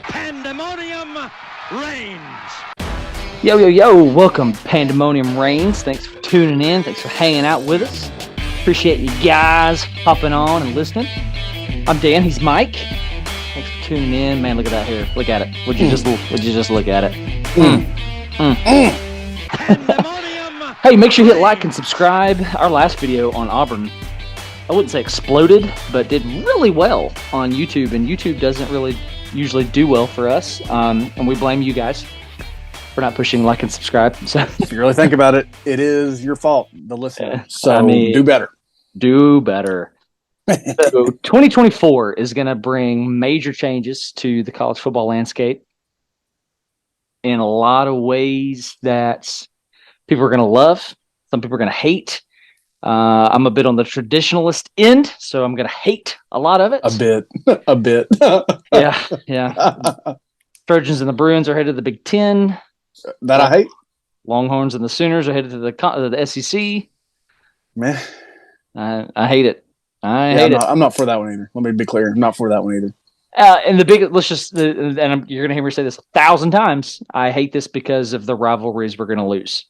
Pandemonium Reigns. Yo, yo, yo, welcome Pandemonium Reigns. Thanks for tuning in. Thanks for hanging out with us. Appreciate you guys hopping on and listening. I'm Dan, he's Mike. Thanks for tuning in. Man, look at that hair. Look at it. Would you just look at it? Hey, make sure you hit like and subscribe. Our last video on Auburn, I wouldn't say exploded, but did really well on YouTube, and YouTube doesn't really usually do well for us, and we blame you guys for not pushing like and subscribe. So if you really think about it, it is your fault, the listener. So do better. Do better. So 2024 is going to bring major changes to the college football landscape in a lot of ways that people are going to love. Some people are going to hate. I'm a bit on the traditionalist end, so I'm going to hate a lot of it. A bit. Yeah. Trojans and the Bruins are headed to the Big Ten. That I hate. Longhorns and the Sooners are headed to the SEC. Man, I hate it. I'm not for that one either. Let me be clear. I'm not for that one either. And the big, you're going to hear me say this 1,000 times. I hate this because of the rivalries we're going to lose.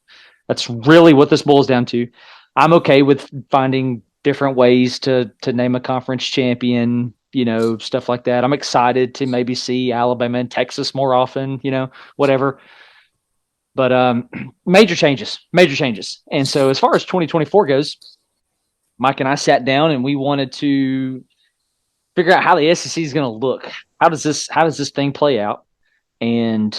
That's really what this boils down to. I'm okay with finding different ways to name a conference champion, stuff like that. I'm excited to maybe see Alabama and Texas more often, whatever. But major changes. And so as far as 2024 goes, Mike and I sat down and we wanted to figure out how the SEC is going to look. How does this thing play out? And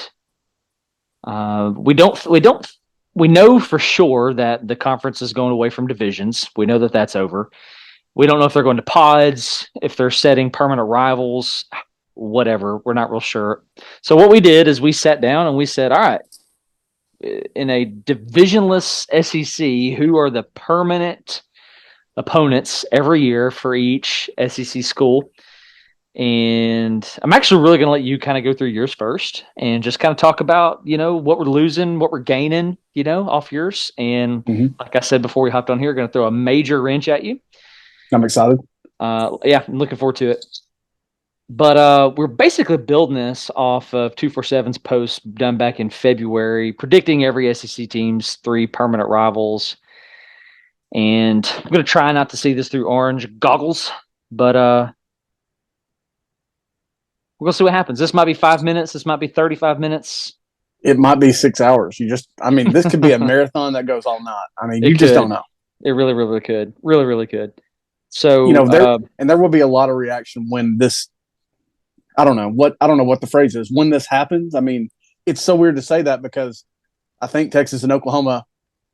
we know for sure that the conference is going away from divisions. We know that that's over. We don't know if they're going to pods, if they're setting permanent rivals, whatever. We're not real sure. So what we did is we sat down and we said, all right, in a divisionless SEC, who are the permanent opponents every year for each SEC school? And I'm actually really going to let you kind of go through yours first and just kind of talk about, what we're losing, what we're gaining, off yours. And like I said before we hopped on here, going to throw a major wrench at you. I'm excited. I'm looking forward to it. But we're basically building this off of 247's post done back in February, predicting every SEC team's 3 permanent rivals. And I'm going to try not to see this through orange goggles, but we're going to see what happens. This might be 5 minutes. This might be 35 minutes. It might be 6 hours. This could be a marathon that goes all night. You just don't know. It really, really could. Really, really could. So, there will be a lot of reaction when this, I don't know what the phrase is. When this happens, it's so weird to say that because I think Texas and Oklahoma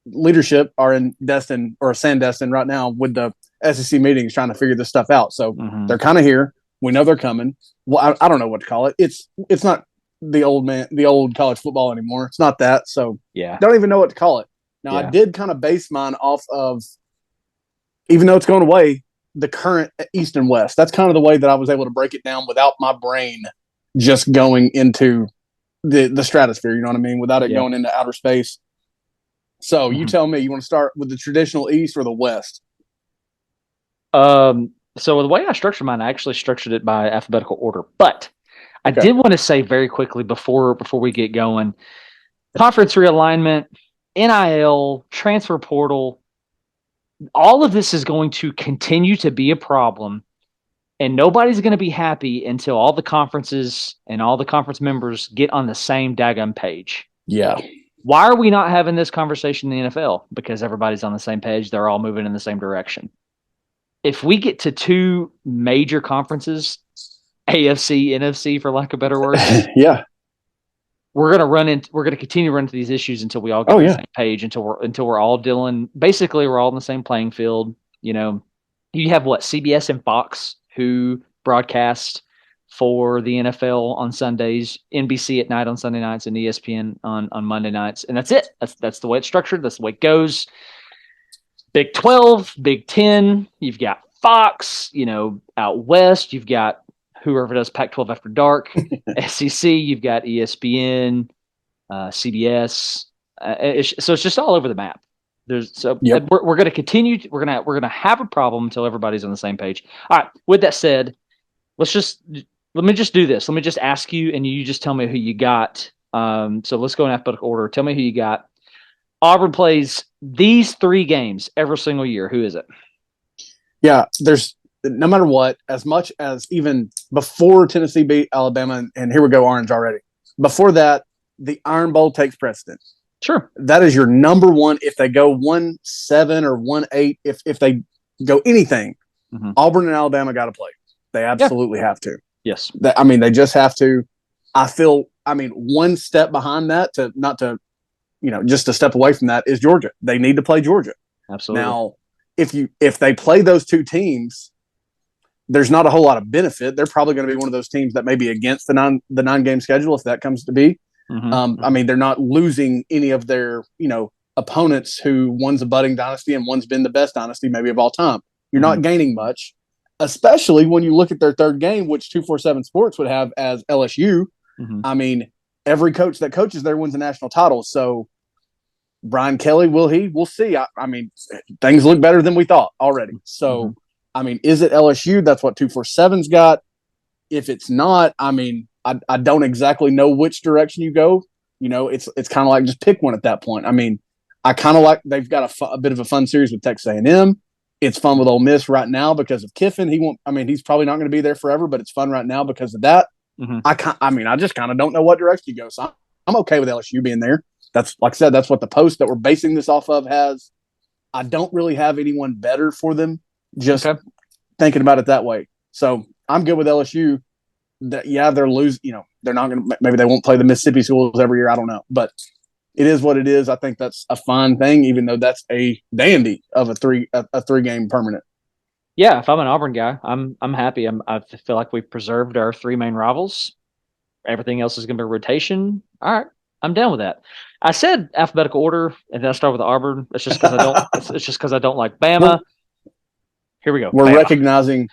leadership are in Sandestin right now with the SEC meetings trying to figure this stuff out. So they're kind of here. We know they're coming. Well, I don't know what to call it. It's not the old college football anymore. It's not that. So yeah, don't even know what to call it. Now I did kind of base mine off of, even though it's going away, the current East and West. That's kind of the way that I was able to break it down without my brain just going into the stratosphere. You know what I mean? Without it going into outer space. So you tell me, you want to start with the traditional East or the West? So the way I structured mine, I actually structured it by alphabetical order. But I did want to say very quickly before we get going, conference realignment, NIL, transfer portal, all of this is going to continue to be a problem, and nobody's going to be happy until all the conferences and all the conference members get on the same daggum page. Yeah. Why are we not having this conversation in the NFL? Because everybody's on the same page. They're all moving in the same direction. If we get to 2 major conferences, AFC, NFC, for lack of better words, we're going to continue to run into these issues until we all get on the same page, until we're all dealing. Basically, we're all in the same playing field. You have CBS and Fox who broadcast for the NFL on Sundays, NBC at night on Sunday nights, and ESPN on Monday nights, and that's it. That's the way it's structured. That's the way it goes. Big 12, Big 10. You've got Fox. Out west, you've got whoever does Pac-12 After Dark. SEC, you've got ESPN, CBS. So it's just all over the map. Yep. We're going to continue. We're going to have a problem until everybody's on the same page. All right. With that said, let me just do this. Let me just ask you, and you just tell me who you got. So let's go in alphabetical order. Tell me who you got. Auburn plays these 3 games every single year. Who is it? Yeah, there's no matter what, as much as even before Tennessee beat Alabama, and here we go, Orange already. Before that, the Iron Bowl takes precedence. Sure. That is your number one. If they go 1-7 or 1-8, if they go anything, Auburn and Alabama got to play. They absolutely have to. Yes. They just have to. I feel, one step behind that just a step away from that is Georgia. They need to play Georgia. Absolutely. Now, if they play those 2 teams, there's not a whole lot of benefit. They're probably going to be one of those teams that may be against the 9-game schedule if that comes to be. They're not losing any of their, opponents who one's a budding dynasty and one's been the best dynasty maybe of all time. You're not gaining much, especially when you look at their 3rd game, which 247 Sports would have as LSU. Every coach that coaches there wins a national title. So Brian Kelly, will he? We'll see. Things look better than we thought already. So, is it LSU? That's what 247's got. If it's not, I don't exactly know which direction you go. It's kind of like just pick one at that point. I kind of like they've got a bit of a fun series with Texas A&M. It's fun with Ole Miss right now because of Kiffin. He's probably not going to be there forever, but it's fun right now because of that. I just kind of don't know what direction you go. So I'm okay with LSU being there. That's, like I said, that's what the post that we're basing this off of has. I don't really have anyone better for them, just thinking about it that way. So I'm good with LSU. They're losing. They're not going to. Maybe they won't play the Mississippi schools every year. I don't know, but it is what it is. I think that's a fine thing, even though that's a dandy of a 3-game permanent. Yeah, if I'm an Auburn guy, I'm happy. I feel like we've preserved our 3 main rivals. Everything else is going to be rotation. All right, I'm down with that. I said alphabetical order, and then I start with Auburn. It's just because I don't. It's just because I don't like Bama. Here we go. We're recognizing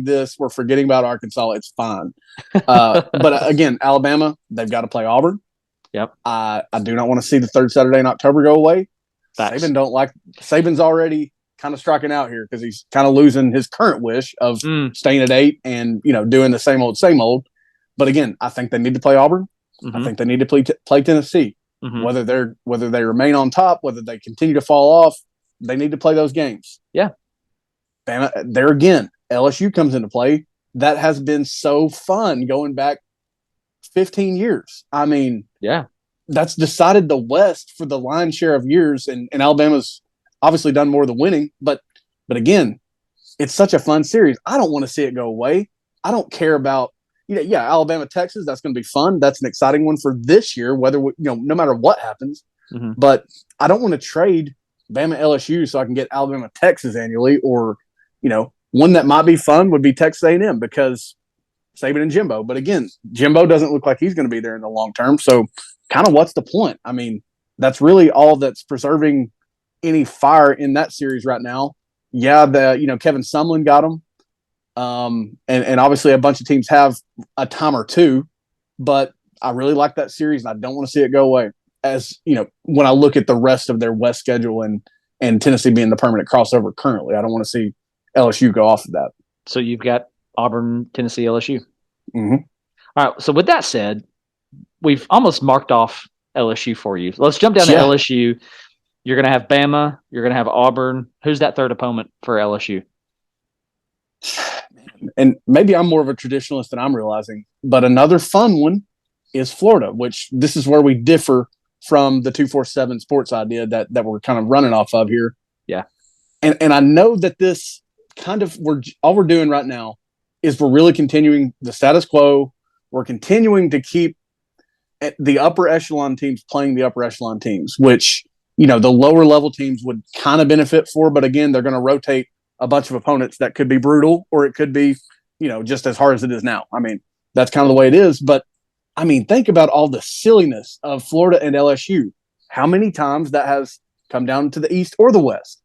this. We're forgetting about Arkansas. It's fine. But again, Alabama, they've got to play Auburn. Yep. I do not want to see the 3rd Saturday in October go away. Facts. Saban's already kind of striking out here because he's kind of losing his current wish of staying at 8 and doing the same old. But again, I think they need to play Auburn. I think they need to play Tennessee. Whether they remain on top, whether they continue to fall off, they need to play those games. Yeah. Bama, there again, LSU comes into play. That has been so fun going back 15 years. That's decided the West for the lion's share of years, and Alabama's obviously done more of the winning. But again, it's such a fun series. I don't want to see it go away. I don't care about Alabama, Texas. That's going to be fun. That's an exciting one for this year, whether no matter what happens. But I don't want to trade Bama LSU so I can get Alabama, Texas annually, or one that might be fun would be Texas A&M because Saban and Jimbo. But again, Jimbo doesn't look like he's going to be there in the long term. So kind of what's the point? That's really all that's preserving any fire in that series right now. Yeah, Kevin Sumlin got them. And obviously a bunch of teams have a time or two, but I really like that series and I don't want to see it go away. As when I look at the rest of their West schedule and Tennessee being the permanent crossover currently, I don't want to see LSU go off of that. So you've got Auburn, Tennessee, LSU. All right. So with that said, we've almost marked off LSU for you. Let's jump down to LSU. You're going to have Bama. You're going to have Auburn. Who's that 3rd opponent for LSU? And maybe I'm more of a traditionalist than I'm realizing, but another fun one is Florida, which this is where we differ from the 247 Sports idea that we're kind of running off of here. Yeah. And I know that this kind of all we're doing right now is we're really continuing the status quo. We're continuing to keep the upper echelon teams playing the upper echelon teams, which, the lower level teams would kind of benefit for. But again, they're going to rotate a bunch of opponents that could be brutal or it could be, just as hard as it is now. That's kind of the way it is. But think about all the silliness of Florida and LSU. How many times that has come down to the East or the West?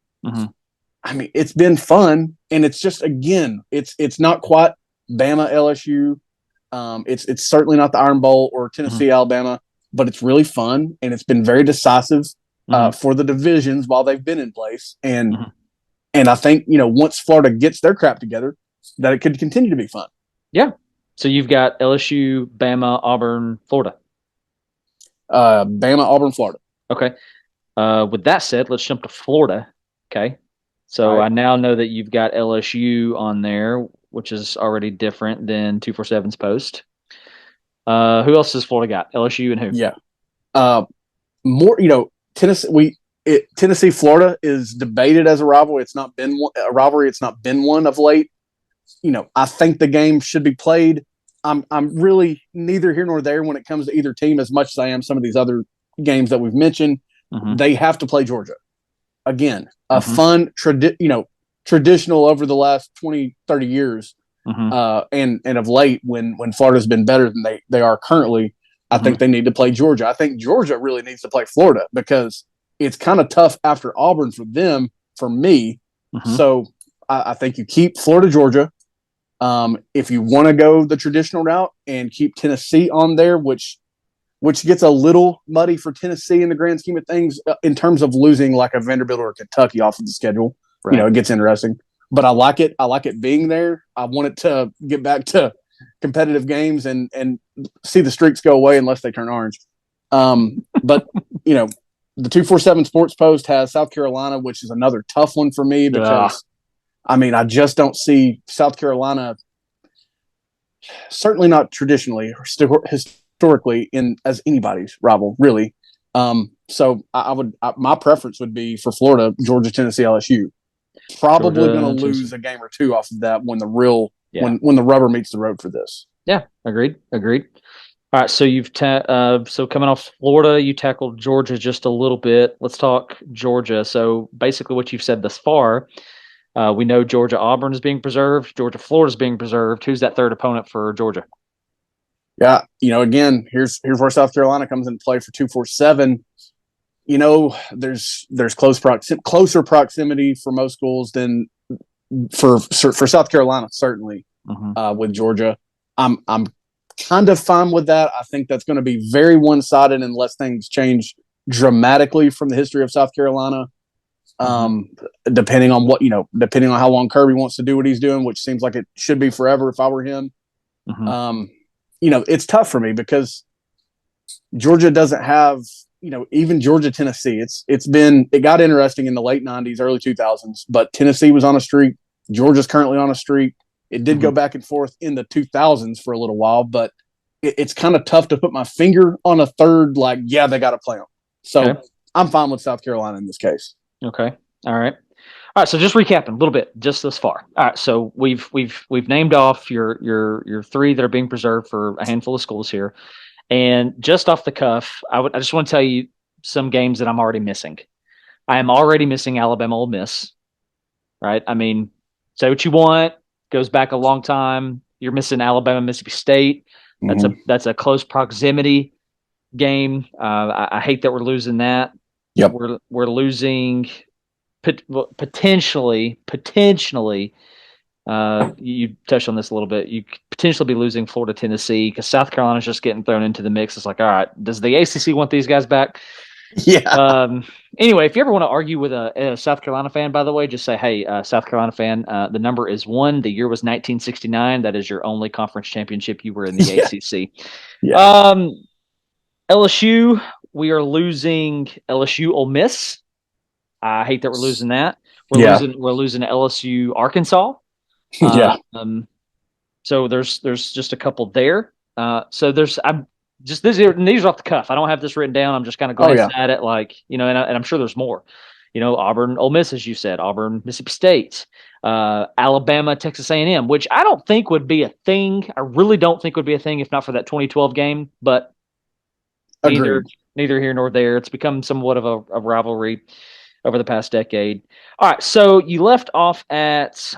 It's been fun, and it's just, again, it's not quite Bama LSU. It's certainly not the Iron Bowl or Tennessee Alabama, but it's really fun, and it's been very decisive. for the divisions while they've been in place. And Mhm. and I think, once Florida gets their crap together, that it could continue to be fun. Yeah. So you've got LSU, Bama, Auburn, Florida. Bama, Auburn, Florida. Okay. With that said, let's jump to Florida. Okay. So Right. I now know that you've got LSU on there, which is already different than 247's post. Who else has Florida got? LSU and who? Yeah. More, Tennessee. Tennessee, Florida is debated as a rivalry. It's not been a rivalry. It's not been one of late. I think the game should be played. I'm really neither here nor there when it comes to either team as much as I am some of these other games that we've mentioned. Mm-hmm. They have to play Georgia. Again, a Mm-hmm. fun, traditional over the last 20, 30 years. Mm-hmm. And of late, when Florida's been better than they are currently, I think they need to play Georgia. I think Georgia really needs to play Florida because it's kind of tough after Auburn for them, for me. Mm-hmm. So I think you keep Florida, Georgia. If you want to go the traditional route and keep Tennessee on there, which gets a little muddy for Tennessee in the grand scheme of things in terms of losing like a Vanderbilt or a Kentucky off of the schedule. Right. It gets interesting. But I like it. I like it being there. I want it to get back to competitive games and see the streaks go away unless they turn orange. But, the 247 Sports Post has South Carolina, which is another tough one for me because, I just don't see South Carolina, certainly not traditionally, historically, as anybody's rival, really. So my preference would be for Florida, Georgia, Tennessee, LSU. Probably going to lose a game or two off of that when the when the rubber meets the road for this. Yeah, agreed. All right, so you've so coming off Florida, you tackled Georgia just a little bit. Let's talk Georgia. So basically, what you've said thus far, we know Georgia Auburn is being preserved, Georgia Florida is being preserved. Who's that third opponent for Georgia? Yeah, again, here's where South Carolina comes into play for 247. There's closer proximity for most schools than for South Carolina, certainly. With Georgia, I'm kind of fine with that. I think that's going to be very one-sided unless things change dramatically from the history of South Carolina. Depending on how long Kirby wants to do what he's doing, which seems like it should be forever if I were him. It's tough for me because Georgia doesn't have, even Georgia, Tennessee. It got interesting in the late 90s, early 2000s, but Tennessee was on a streak. Georgia's currently on a streak. It did go back and forth in the 2000s for a little while, but it's kind of tough to put my finger on a third, they got to play them. So I'm fine with South Carolina in this case. Okay. All right. So just recapping a little bit, just this far. All right. So we've named off your three that are being preserved for a handful of schools here. And just off the cuff, I just want to tell you some games that I'm already missing. I am already missing Alabama Ole Miss. Right? Say what you want. Goes back a long time. You're missing Alabama Mississippi State. That's a close proximity game. I hate that we're losing that. Yep. We're losing potentially. You touched on this a little bit. You could potentially be losing Florida, Tennessee, because South Carolina's just getting thrown into the mix. It's like, all right, does the ACC want these guys back? Yeah. Anyway, if you ever want to argue with a South Carolina fan, by the way, just say, hey, South Carolina fan, the number is 1. The year was 1969. That is your only conference championship. You were in the ACC. Yeah. LSU, we are losing LSU Ole Miss. I hate that we're losing that. We're losing to LSU Arkansas. So there's just a couple there. So these are off the cuff. I don't have this written down. I'm just kind of glancing at it, and I'm sure there's more. Auburn, Ole Miss, as you said, Auburn, Mississippi State, Alabama, Texas A&M, which I don't think would be a thing. I really don't think would be a thing if not for that 2012 game. But neither here nor there. It's become somewhat of a rivalry over the past decade. All right, so you left off at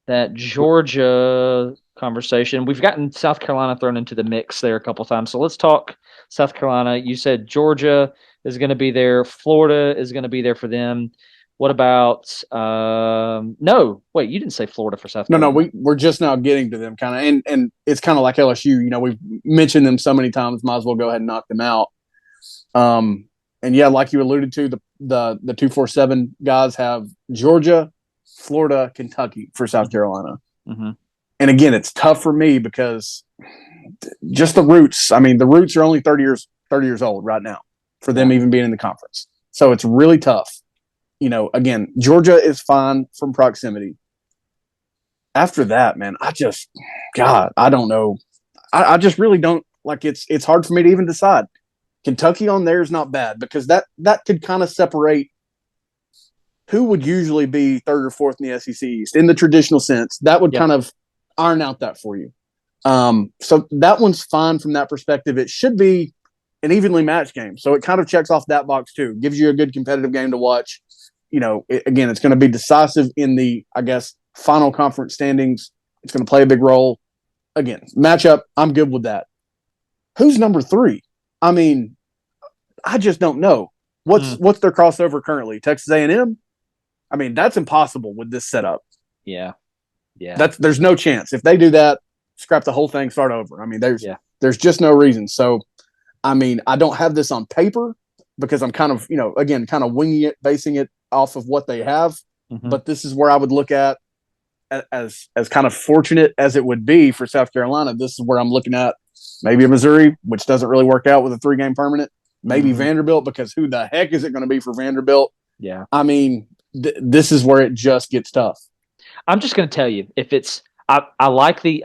that Georgia conversation. We've gotten South Carolina thrown into the mix there a couple of times. So let's talk South Carolina. You said Georgia is going to be there. Florida is going to be there for them. What about no, wait, you didn't say Florida for South Carolina. No, we're just now getting to them kind of, and it's kind of like LSU. We've mentioned them so many times, might as well go ahead and knock them out. And yeah, like you alluded to, the 247 guys have Georgia, Florida, Kentucky for South Carolina. Mm-hmm. And again, it's tough for me because just the roots. I mean, the roots are only 30 years old right now for them even being in the conference. So it's really tough. Again, Georgia is fine from proximity. After that, man, I don't know. I just really don't like. It's hard for me to even decide. Kentucky on there is not bad because that could kind of separate who would usually be third or fourth in the SEC East in the traditional sense. That would kind of iron out that for you. So that one's fine from that perspective. It should be an evenly matched game. So it kind of checks off that box too. Gives you a good competitive game to watch. Again, it's going to be decisive in the, I guess, final conference standings. It's going to play a big role. Again, matchup, I'm good with that. Who's number 3? I mean, I just don't know. What's their crossover currently? Texas A&M? I mean, that's impossible with this setup. Yeah. There's no chance. If they do that, scrap the whole thing, start over. I mean, there's just no reason. So, I mean, I don't have this on paper because I'm kind of, again, kind of winging it, basing it off of what they have. Mm-hmm. But this is where I would look at as kind of fortunate as it would be for South Carolina. This is where I'm looking at maybe a Missouri, which doesn't really work out with a 3-game permanent. Maybe Vanderbilt, because who the heck is it going to be for Vanderbilt? Yeah. I mean, this is where it just gets tough. I'm just going to tell you, if it's, I like the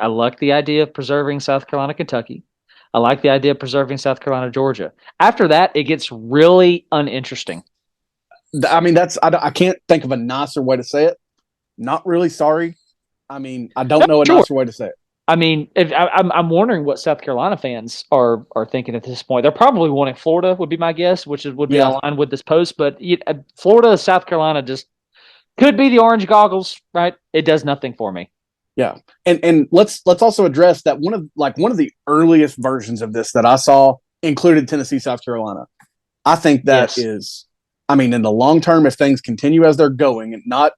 idea of preserving South Carolina, Kentucky. I like the idea of preserving South Carolina, Georgia. After that, it gets really uninteresting. I mean, I can't think of a nicer way to say it. Not really sorry. I mean, I don't know a nicer way to say it. I mean, I'm wondering what South Carolina fans are thinking at this point. They're probably wanting Florida, would be my guess, which would be aligned with this post. But Florida, South Carolina just could be the orange goggles, right? It does nothing for me. Yeah, and let's also address that one of the earliest versions of this that I saw included Tennessee, South Carolina. I think that is, I mean, in the long term, if things continue as they're going, and not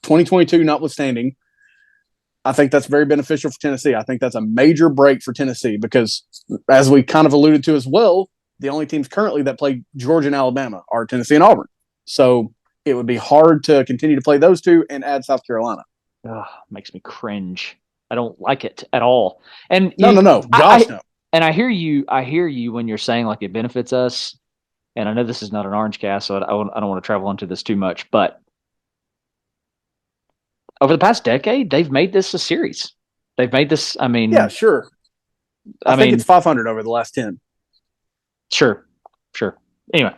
2022 notwithstanding, I think that's very beneficial for Tennessee. I think that's a major break for Tennessee because, as we kind of alluded to as well, the only teams currently that play Georgia and Alabama are Tennessee and Auburn. So it would be hard to continue to play those two and add South Carolina. Makes me cringe. I don't like it at all. And no. Gosh, no. And I hear you when you're saying like it benefits us. And I know this is not an orange cast, so I don't want to travel into this too much, but over the past decade, they've made this a series. They've made this, I mean... Yeah, sure. I think it's 500 over the last 10. Sure. Anyway.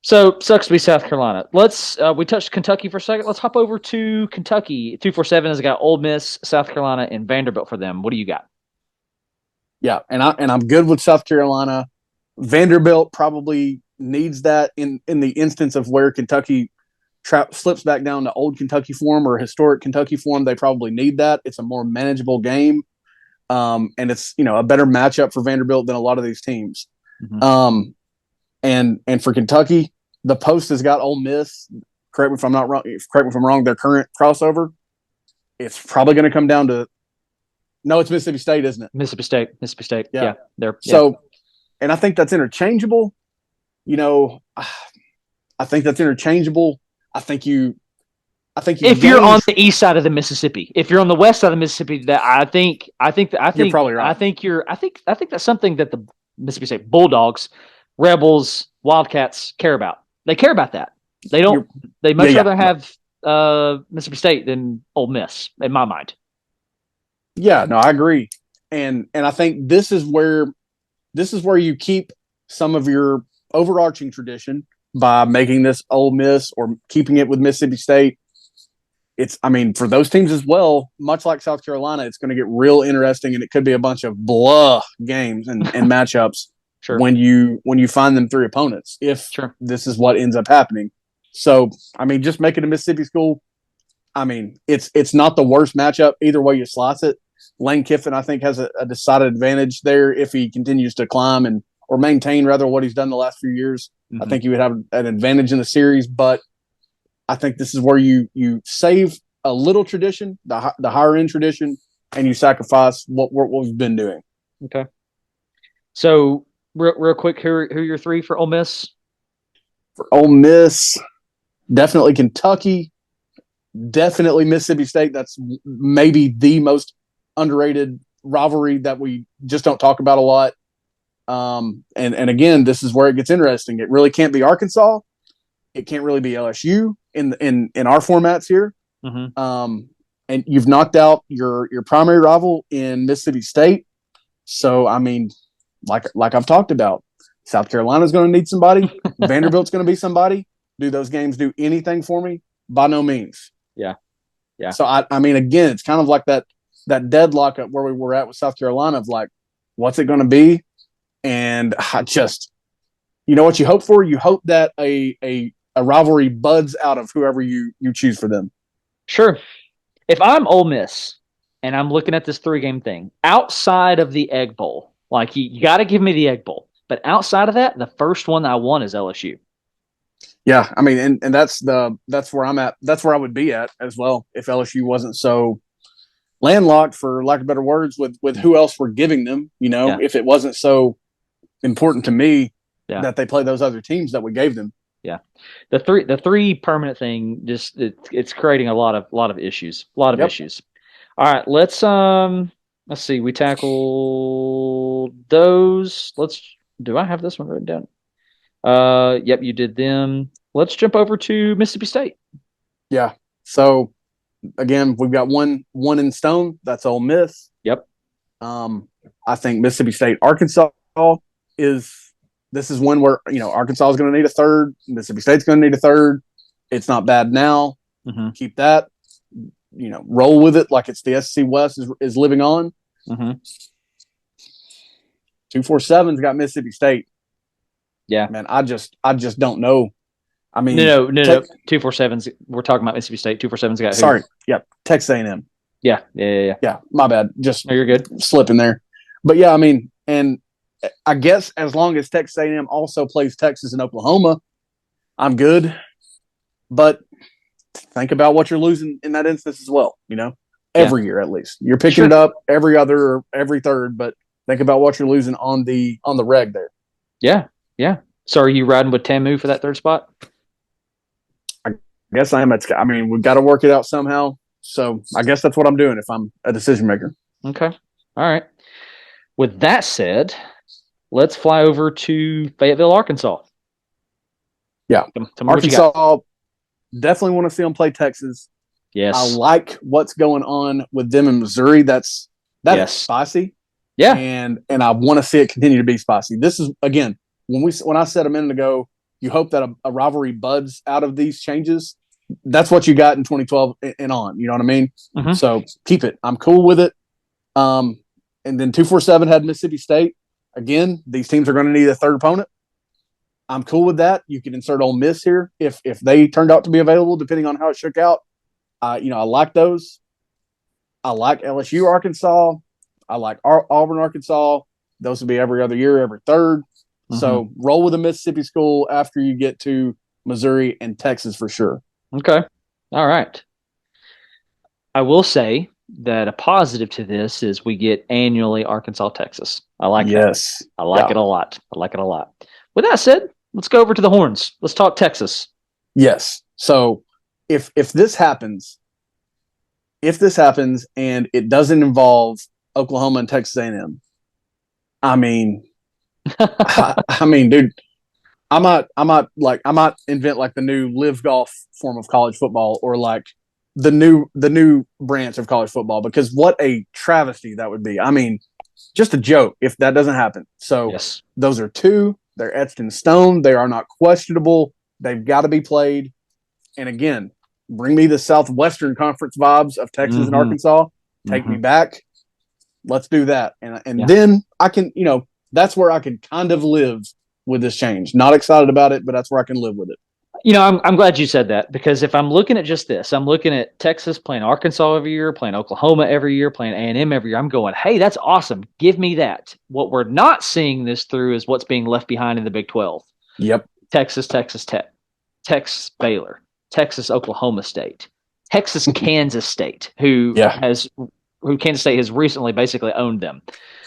So, sucks to be South Carolina. We touched Kentucky for a second. Let's hop over to Kentucky. 247 has got Ole Miss, South Carolina, and Vanderbilt for them. What do you got? Yeah, and I'm good with South Carolina. Vanderbilt probably needs that in the instance of where Kentucky slips back down to old Kentucky form or historic Kentucky form. They probably need that. It's a more manageable game, and it's a better matchup for Vanderbilt than a lot of these teams. Mm-hmm. And for Kentucky, the post has got Ole Miss. Correct me if I'm not wrong. Correct me if I'm wrong. Their current crossover, it's probably going to come down to. No, it's Mississippi State, isn't it? Mississippi State. Yeah. So, and I think that's interchangeable. I think that's interchangeable. I think you. If you're on the east side of the Mississippi, if you're on the west side of the Mississippi, that I think you're probably right. I think that's something that the Mississippi State Bulldogs, Rebels, Wildcats care about. They care about that. They don't. They much rather have Mississippi State than Ole Miss, in my mind. Yeah, no, I agree, and I think this is where you keep some of your overarching tradition by making this Ole Miss or keeping it with Mississippi State. For those teams as well, much like South Carolina, it's going to get real interesting, and it could be a bunch of blah games and matchups when you find them 3 opponents. If this is what ends up happening, so just make it a Mississippi school. It's not the worst matchup either way you slice it. Lane Kiffin, I think, has a decided advantage there if he continues to climb or maintain rather what he's done the last few years. Mm-hmm. I think he would have an advantage in the series, but I think this is where you save a little tradition, the higher end tradition, and you sacrifice what we've been doing. Okay. So real quick, who are your three for Ole Miss? For Ole Miss, definitely Kentucky, definitely Mississippi State. That's maybe the most underrated rivalry that we just don't talk about a lot. And again, this is where it gets interesting. It really can't be Arkansas. It can't really be LSU in our formats here. Mm-hmm. And you've knocked out your primary rival in Mississippi State. So I mean, like I've talked about, South Carolina's going to need somebody. Vanderbilt's going to be somebody. Do those games do anything for me? By no means. Yeah. So I mean, again, it's kind of like that deadlock at where we were at with South Carolina of like, what's it going to be? And I just, you know what you hope for? You hope that a rivalry buds out of whoever you choose for them. Sure. If I'm Ole Miss and I'm looking at this 3-game thing, outside of the Egg Bowl, like you got to give me the Egg Bowl. But outside of that, the first one I want is LSU. Yeah, I mean, and that's where I'm at. That's where I would be at as well if LSU wasn't so landlocked, for lack of better words, with who else we're giving them. You know, Yeah. if it wasn't so important to me Yeah. that they play those other teams that we gave them. Yeah, the three permanent thing just it's creating a lot of issues. A lot of Yep. issues. All right, let's see. We tackled those. Do I have this one written down? Yep, you did them. Let's jump over to Mississippi State. Yeah. So again, we've got one in stone. That's Ole Miss. Yep. I think Mississippi State, Arkansas this is one where, you know, Arkansas is going to need a third. Mississippi State's going to need a third. It's not bad now. Mm-hmm. Keep that. You know, roll with it like it's the SEC West is living on. Mm-hmm. 247's got Mississippi State. Yeah, man, I just don't know. I mean, no. 247's. We're talking about Mississippi State. 247's got. Sorry, who? Yep, Texas A&M. Yeah. Yeah, my bad. Just no, you're good. Slipping there, but yeah, I mean, and I guess as long as Texas A&M also plays Texas and Oklahoma, I'm good. But think about what you're losing in that instance as well. You know, every year at least you're picking it up every other or every third, but think about what you're losing on the reg there. Yeah. So are you riding with Tamu for that third spot? I guess I am. I mean, we've got to work it out somehow. So I guess that's what I'm doing if I'm a decision maker. Okay. All right. With that said, let's fly over to Fayetteville, Arkansas. Yeah. Arkansas, definitely want to see them play Texas. Yes. I like what's going on with them in Missouri. That's spicy. Yeah. And I want to see it continue to be spicy. This is, again, when I said a minute ago, you hope that a rivalry buds out of these changes. That's what you got in 2012 and on. You know what I mean? Mm-hmm. So keep it. I'm cool with it. And then 247 had Mississippi State. Again, these teams are going to need a third opponent. I'm cool with that. You can insert Ole Miss here if they turned out to be available, depending on how it shook out. You know, I like those. I like LSU, Arkansas. I like Auburn, Arkansas. Those would be every other year, every third. Mm-hmm. So roll with a Mississippi school after you get to Missouri and Texas for sure. Okay. All right. I will say that a positive to this is we get annually Arkansas, Texas. I like that. I like it a lot. With that said, let's go over to the horns. Let's talk Texas. Yes. So if this happens and it doesn't involve Oklahoma and Texas A&M, I mean, dude, I might invent like the new live golf form of college football, or like the new branch of college football, because what a travesty that would be. I mean, just a joke if that doesn't happen. So Those are two. They're etched in stone. They are not questionable. They've got to be played. And again, bring me the Southwestern Conference vibes of Texas and Arkansas. Take me back. Let's do that. And then I can, you know, that's where I can kind of live with this change. Not excited about it, but that's where I can live with it. You know, I'm glad you said that, because if I'm looking at just this, I'm looking at Texas playing Arkansas every year, playing Oklahoma every year, playing A&M every year. I'm going, hey, that's awesome. Give me that. What we're not seeing this through is what's being left behind in the Big 12. Yep. Texas Tech, Texas Baylor, Texas Oklahoma State, Texas Kansas State, who Kansas State has recently basically owned them.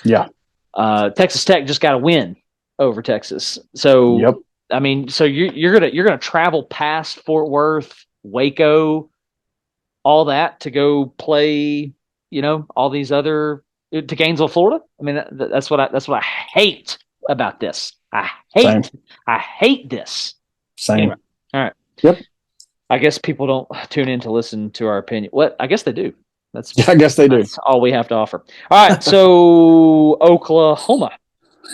Yeah. Texas Tech just got a win over Texas. So, Yep. I mean, so you're gonna travel past Fort Worth, Waco, all that to go play, all these other to Gainesville, Florida. I mean, that's what I hate about this. Same. I hate this. Same. Anyway, all right. Yep. I guess people don't tune in to listen to our opinion. What? I guess they do. I guess they do. That's all we have to offer. All right. So Oklahoma.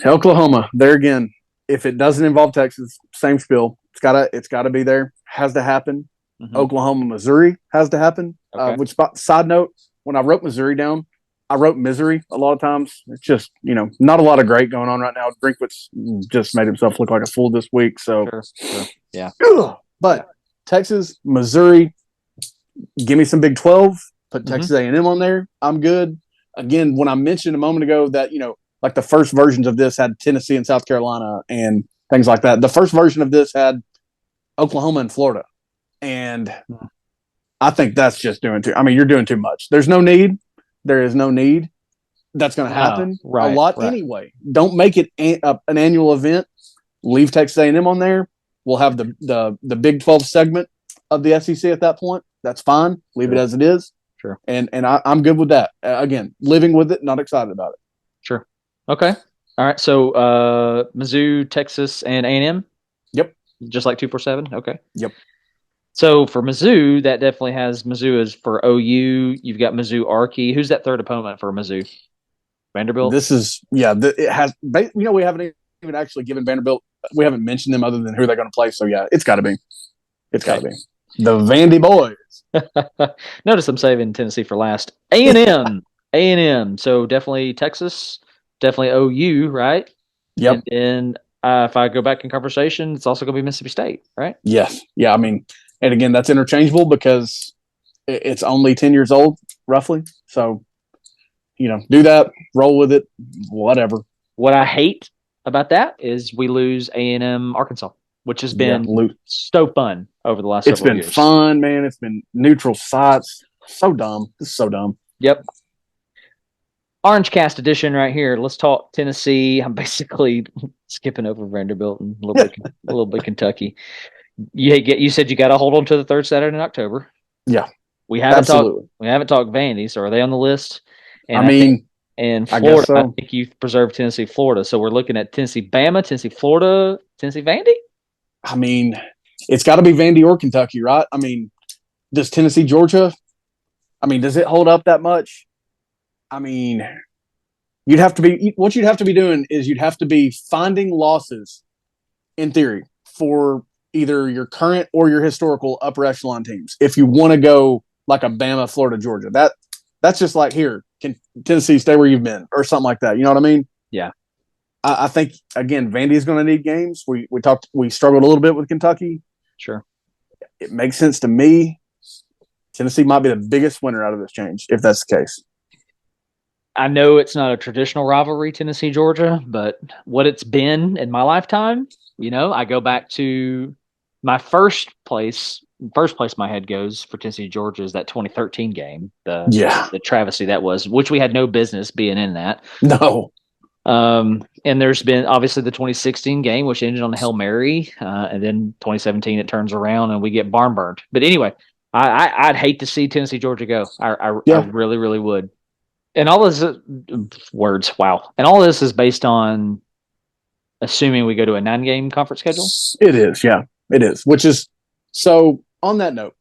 Oklahoma, there again. If it doesn't involve Texas, same spiel. It's gotta be there. Has to happen. Mhm. Oklahoma, Missouri has to happen. Okay. Which side note, when I wrote Missouri down, I wrote misery a lot of times. It's just, not a lot of great going on right now. Drinkwitz just made himself look like a fool this week. So, Sure. Yeah. But Texas, Missouri, give me some Big 12. Put Texas A&M on there. I'm good. Again, when I mentioned a moment ago that, like the first versions of this had Tennessee and South Carolina and things like that. The first version of this had Oklahoma and Florida. And I think that's just doing too. I mean, you're doing too much. There's no need. There is no need. That's going to happen a lot anyway. Don't make it an annual event. Leave Texas A&M on there. We'll have the Big 12 segment of the SEC at that point. That's fine. Leave it as it is. Sure. And I'm good with that. Again, living with it, not excited about it. Sure. Okay. All right. So Mizzou, Texas, and A&M. Yep. Just like 247. Okay. Yep. So for Mizzou, that definitely has Mizzou as for OU. You've got Mizzou, Archie. Who's that third opponent for Mizzou? Vanderbilt. This is it has. We haven't even actually given Vanderbilt. We haven't mentioned them other than who they're going to play. So yeah, it's got to be. It's got to be the Vandy boys. Notice I'm saving Tennessee for last. A&M. A&M. So definitely Texas. Definitely OU, right? Yep. And if I go back in conversation, it's also going to be Mississippi State, right? Yes. Yeah. I mean, and again, that's interchangeable because it's only 10 years old, roughly. So, do that, roll with it, whatever. What I hate about that is we lose A&M Arkansas, which has been so fun over the last several years. It's been fun, man. It's been neutral sites. So dumb. It's so dumb. Yep. Orange Cast edition right here. Let's talk Tennessee. I'm basically skipping over Vanderbilt and a little bit Kentucky. You said you got to hold on to the third Saturday in October. Yeah, we haven't talked Vandy, so are they on the list? And and Florida, I think you've preserved Tennessee, Florida. So we're looking at Tennessee, Bama, Tennessee, Florida, Tennessee, Vandy. I mean, it's got to be Vandy or Kentucky, right? I mean, does Tennessee, Georgia? I mean, does it hold up that much? I mean, what you'd have to be doing is you'd have to be finding losses, in theory, for either your current or your historical upper echelon teams. If you want to go like a Bama, Florida, Georgia, that's just like here, can Tennessee stay where you've been or something like that. You know what I mean? Yeah. I think again, Vandy is going to need games. We struggled a little bit with Kentucky. Sure. It makes sense to me. Tennessee might be the biggest winner out of this change, if that's the case. I know it's not a traditional rivalry, Tennessee, Georgia, but what it's been in my lifetime, I go back to my first place my head goes for Tennessee, Georgia is that 2013 game, the travesty that was, which we had no business being in that. No. And there's been obviously the 2016 game, which ended on a Hail Mary, and then 2017 it turns around and we get barn burned. But anyway, I'd hate to see Tennessee, Georgia go. I really, really would. And all this words, wow. And all this is based on assuming we go to a 9-game conference schedule? It is, yeah. It is. Which is so on that note,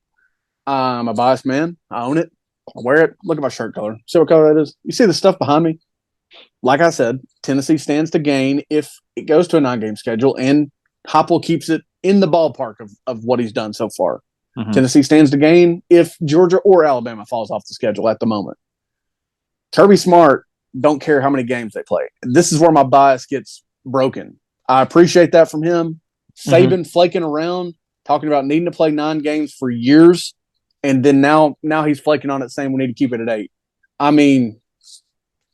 I'm a biased man. I own it. I wear it. Look at my shirt color. See what color that is? You see the stuff behind me? Like I said, Tennessee stands to gain if it goes to a 9-game schedule and Heupel keeps it in the ballpark of what he's done so far. Mm-hmm. Tennessee stands to gain if Georgia or Alabama falls off the schedule at the moment. Kirby Smart don't care how many games they play. This is where my bias gets broken. I appreciate that from him. Saban flaking around, talking about needing to play 9 games for years, and then now he's flaking on it, saying we need to keep it at 8. I mean,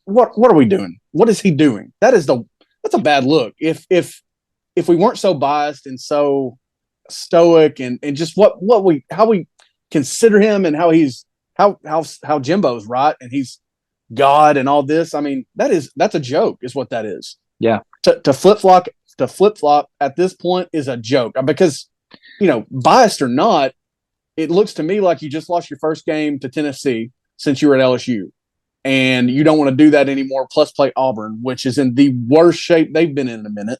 what are we doing? What is he doing? That's a bad look. If we weren't so biased and so stoic and just how we consider him and how Jimbo's right and he's God and all this. I mean, that's a joke is what that is. Yeah. To flip-flop to flip flop at this point is a joke because, biased or not, it looks to me like you just lost your first game to Tennessee since you were at LSU, and you don't want to do that anymore. Plus, play Auburn, which is in the worst shape they've been in a minute.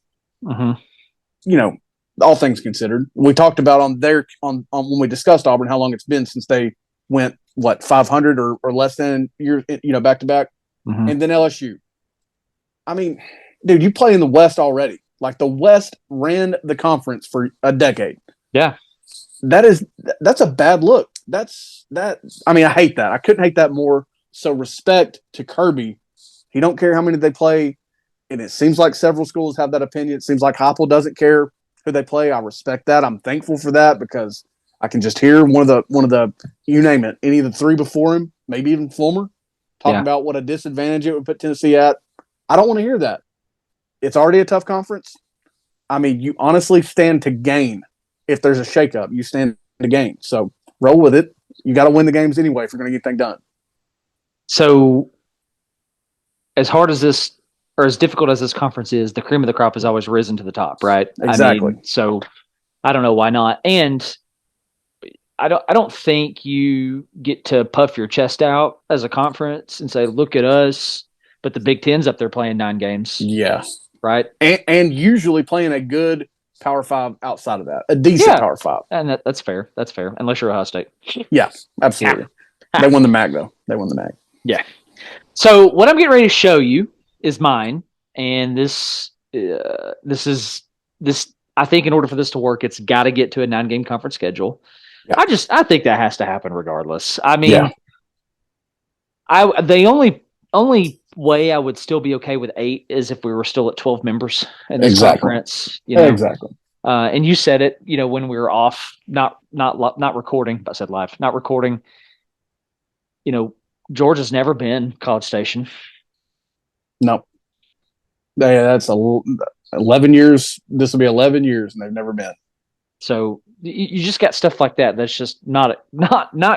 All things considered, we talked about on when we discussed Auburn how long it's been since they went 500 or less than years, back to back, and then LSU. I mean, dude, you play in the West already. Like the West ran the conference for a decade. Yeah. That's a bad look. I mean, I hate that. I couldn't hate that more. So respect to Kirby. He don't care how many they play. And it seems like several schools have that opinion. It seems like Heupel doesn't care who they play. I respect that. I'm thankful for that because I can just hear one of the you name it, any of the three before him, maybe even Fulmer, talking about what a disadvantage it would put Tennessee at. I don't want to hear that. It's already a tough conference. I mean, you honestly stand to gain if there's a shakeup. You stand to gain. So roll with it. You got to win the games anyway if you're going to get things done. So as hard as this, or as difficult as this conference is, the cream of the crop has always risen to the top, right? Exactly. So I don't know why not. And I don't think you get to puff your chest out as a conference and say, look at us. But the Big Ten's up there playing 9 games. Yeah. Right. And usually playing a good Power 5 outside of that, a decent Power 5. And that's fair. That's fair. Unless you're Ohio State. Yeah, absolutely. They won the MAC though. They won the MAC. Yeah. So what I'm getting ready to show you is mine. And this I think in order for this to work, it's got to get to a 9-game conference schedule. Yeah. I think that has to happen regardless. I mean, the only way I would still be okay with 8 is if we were still at 12 members in this conference. Exactly. And you said it, when we were off, not recording. I said live, not recording. Georgia's never been College Station. No. Yeah, that's 11 years. This will be 11 years, and they've never been. So you just got stuff like that. That's just not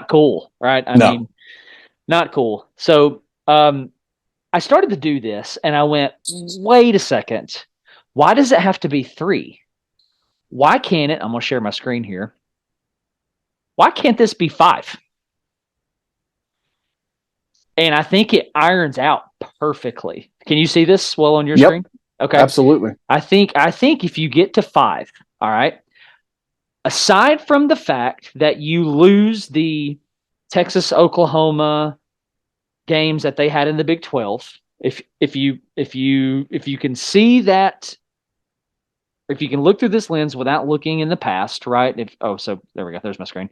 cool, right? I mean, not cool. So I started to do this, and I went, wait a second. Why does it have to be 3? Why can't it? I'm going to share my screen here. Why can't this be 5? And I think it irons out perfectly. Can you see this well on your screen? Okay. Absolutely. I think if you get to 5, all right, aside from the fact that you lose the Texas-Oklahoma games that they had in the Big 12, if you can see that, if you can look through this lens without looking in the past, right? So there we go. There's my screen.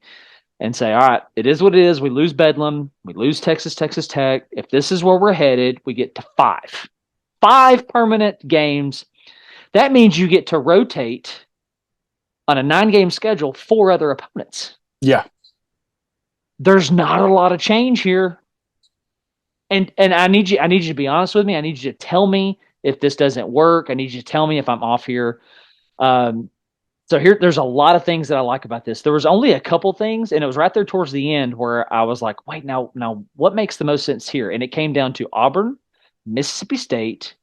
And say, all right, it is what it is. We lose Bedlam. We lose Texas Tech. If this is where we're headed, we get to 5. 5 permanent games. That means you get to rotate on a 9-game schedule 4 other opponents. Yeah. There's not a lot of change here. And I need you to be honest with me. I need you to tell me if this doesn't work. I need you to tell me if I'm off here. So there's a lot of things that I like about this. There was only a couple things, and it was right there towards the end where I was like, wait, now what makes the most sense here? And it came down to Auburn, Mississippi State,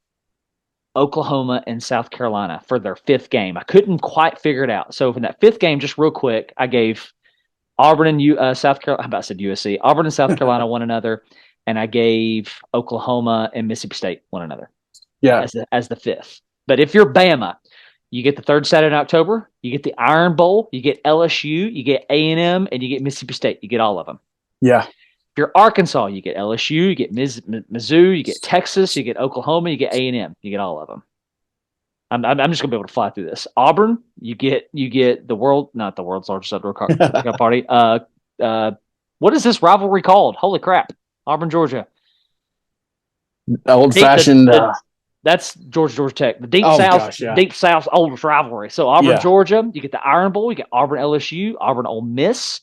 Oklahoma, and South Carolina for their 5th game. I couldn't quite figure it out. So in that 5th game, just real quick, I gave Auburn and South Carolina. I about said USC. Auburn and South Carolina one another, and I gave Oklahoma and Mississippi State one another. Yeah, as the 5th. But if you're Bama, you get the 3rd Saturday in October. You get the Iron Bowl. You get LSU. You get A&M, and you get Mississippi State. You get all of them. Yeah. If you're Arkansas, you get LSU. You get Mizzou. You get Texas. You get Oklahoma. You get A&M. You get all of them. I'm just gonna be able to fly through this. Auburn, you get not the world's largest outdoor car party. What is this rivalry called? Holy crap! Auburn, Georgia. Old fashioned. That's Georgia Tech, the Deep South's oldest rivalry. So Auburn, Georgia, you get the Iron Bowl, you get Auburn, LSU, Auburn, Ole Miss,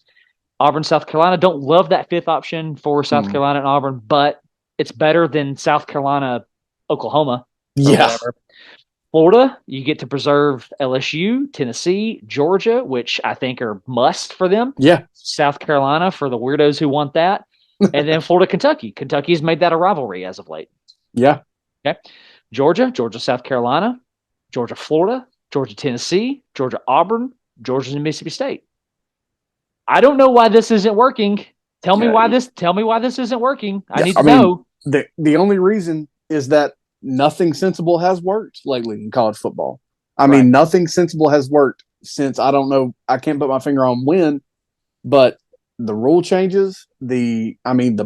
Auburn, South Carolina. Don't love that 5th option for South Carolina and Auburn, but it's better than South Carolina, Oklahoma. Yeah. Florida, you get to preserve LSU, Tennessee, Georgia, which I think are must for them. Yeah. South Carolina for the weirdos who want that. And then Florida, Kentucky. Kentucky's made that a rivalry as of late. Yeah. Okay. Georgia, South Carolina, Georgia, Florida, Georgia, Tennessee, Georgia, Auburn, Georgia, and Mississippi State. I don't know why this isn't working. Tell me why this isn't working. I need to know. The only reason is that nothing sensible has worked lately in college football. I mean, nothing sensible has worked since, I don't know, I can't put my finger on when, but the rule changes, the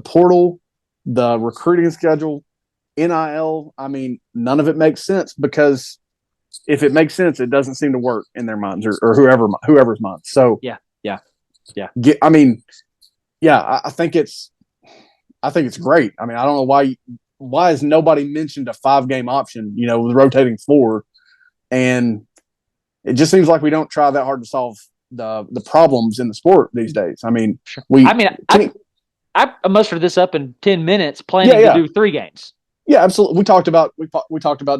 portal, the recruiting schedule, NIL, I mean, none of it makes sense, because if it makes sense, it doesn't seem to work in their minds, or whoever's minds. So yeah. I think it's great. I mean, I don't know why has nobody mentioned a 5-game option, with rotating floor, and it just seems like we don't try that hard to solve the problems in the sport these days. I mean, sure. I mustered this up in 10 minutes, planning to do 3 games. Yeah, absolutely. We talked about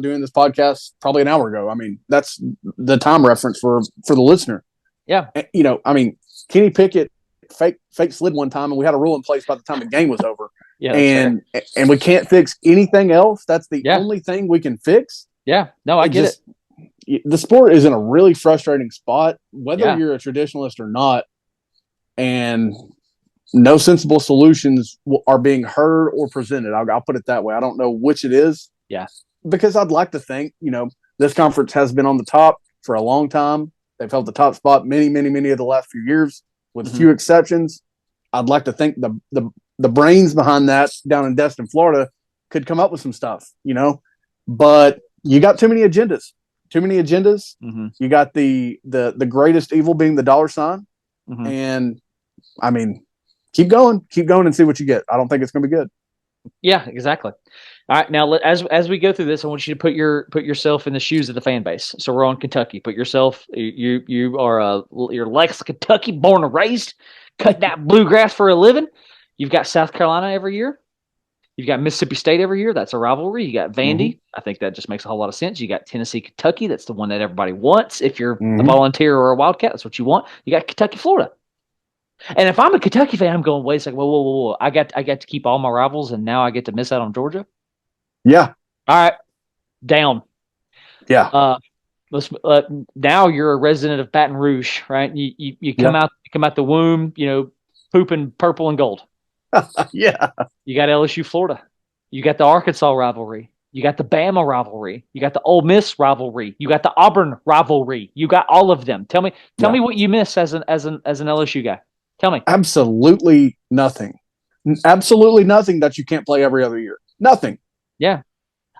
doing this podcast probably an hour ago. I mean, that's the time reference for the listener. Yeah. I mean, Kenny Pickett fake slid one time, and we had a rule in place by the time the game was over. Yeah, and we can't fix anything else. That's the only thing we can fix. Yeah. No, I get it. The sport is in a really frustrating spot, whether you're a traditionalist or not, and no sensible solutions are being heard or presented. I'll put it that way. I don't know which it is. Yeah. Because I'd like to think, this conference has been on the top for a long time. They've held the top spot many, many, many of the last few years, with a few exceptions. I'd like to think the brains behind that down in Destin, Florida, could come up with some stuff, but you got too many agendas. Mm-hmm. You got the greatest evil being the dollar sign. Mm-hmm. And I mean, keep going and see what you get. I don't think it's going to be good. Yeah, exactly. All right, now as we go through this, I want you to put yourself in the shoes of the fan base. So we're on Kentucky. Put yourself. You're Lex, Kentucky, born and raised, cut that bluegrass for a living. You've got South Carolina every year. You've got Mississippi State every year. That's a rivalry. You got Vandy. Mm-hmm. I think that just makes a whole lot of sense. You got Tennessee, Kentucky. That's the one that everybody wants. If you're a Volunteer or a Wildcat, that's what you want. You got Kentucky, Florida. And if I'm a Kentucky fan, I'm going, wait a second, whoa. I got to keep all my rivals, and now I get to miss out on Georgia? Yeah. All right. Down. Yeah. Now you're a resident of Baton Rouge, right? You come out the womb, pooping purple and gold. Yeah. You got LSU, Florida. You got the Arkansas rivalry. You got the Bama rivalry. You got the Ole Miss rivalry. You got the Auburn rivalry. You got all of them. Tell me what you miss as an LSU guy. Tell me. Absolutely nothing. Absolutely nothing that you can't play every other year. Nothing. Yeah.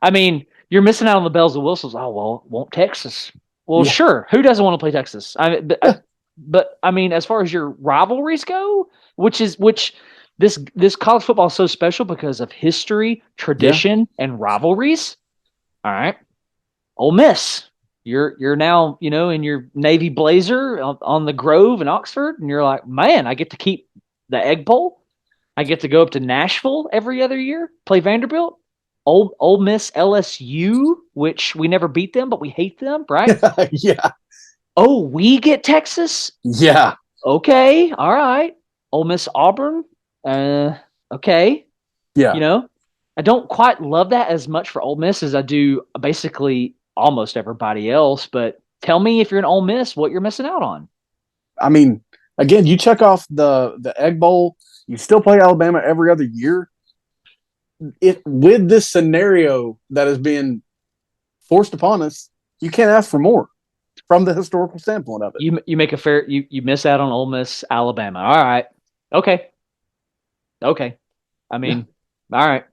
I mean, you're missing out on the bells and whistles. Oh, well, won't Texas? Well, sure. Who doesn't want to play Texas? But I mean, as far as your rivalries go, which this college football is so special because of history, tradition, and rivalries. All right. Ole Miss. You're now, in your Navy blazer on the Grove in Oxford, and you're like, man, I get to keep the Egg Bowl. I get to go up to Nashville every other year, play Vanderbilt. Ole Miss, LSU, which we never beat them, but we hate them, right? Yeah. Oh, we get Texas? Yeah. Okay. All right. Ole Miss, Auburn. Okay. Yeah. I don't quite love that as much for Ole Miss as I do basically almost everybody else, but tell me, if you're an Ole Miss, what you're missing out on. I mean, again, you check off the Egg Bowl, you still play Alabama every other year. With this scenario that is being forced upon us, you can't ask for more from the historical standpoint of it. You make a fair you miss out on Ole Miss, Alabama. All right. Okay. I mean, all right.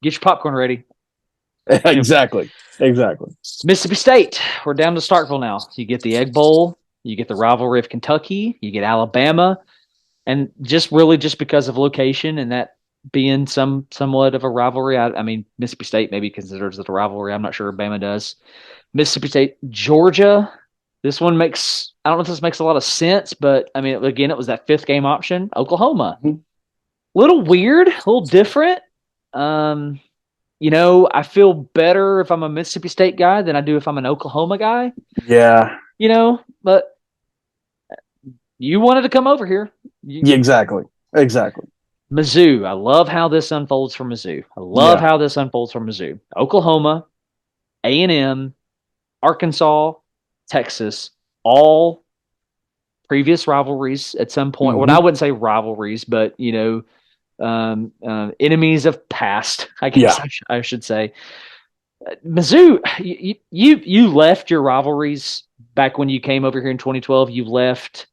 Get your popcorn ready. Exactly. Mississippi State. We're down to Starkville now. You get the Egg Bowl. You get the rivalry of Kentucky. You get Alabama. And just because of location and that being somewhat of a rivalry. I mean, Mississippi State maybe considers it a rivalry. I'm not sure Bama does. Mississippi State, Georgia. This one I don't know if this makes a lot of sense, but I mean, again, it was that 5th game option. Oklahoma. Little weird, a little different. I feel better if I'm a Mississippi State guy than I do if I'm an Oklahoma guy. Yeah. But you wanted to come over here. Yeah, exactly. Mizzou. I love how this unfolds for Mizzou. Oklahoma, A&M, Arkansas, Texas, all previous rivalries at some point. Mhm. Well, I wouldn't say rivalries, but enemies of past, I guess I should say. Mizzou, you left your rivalries back when you came over here in 2012. You left.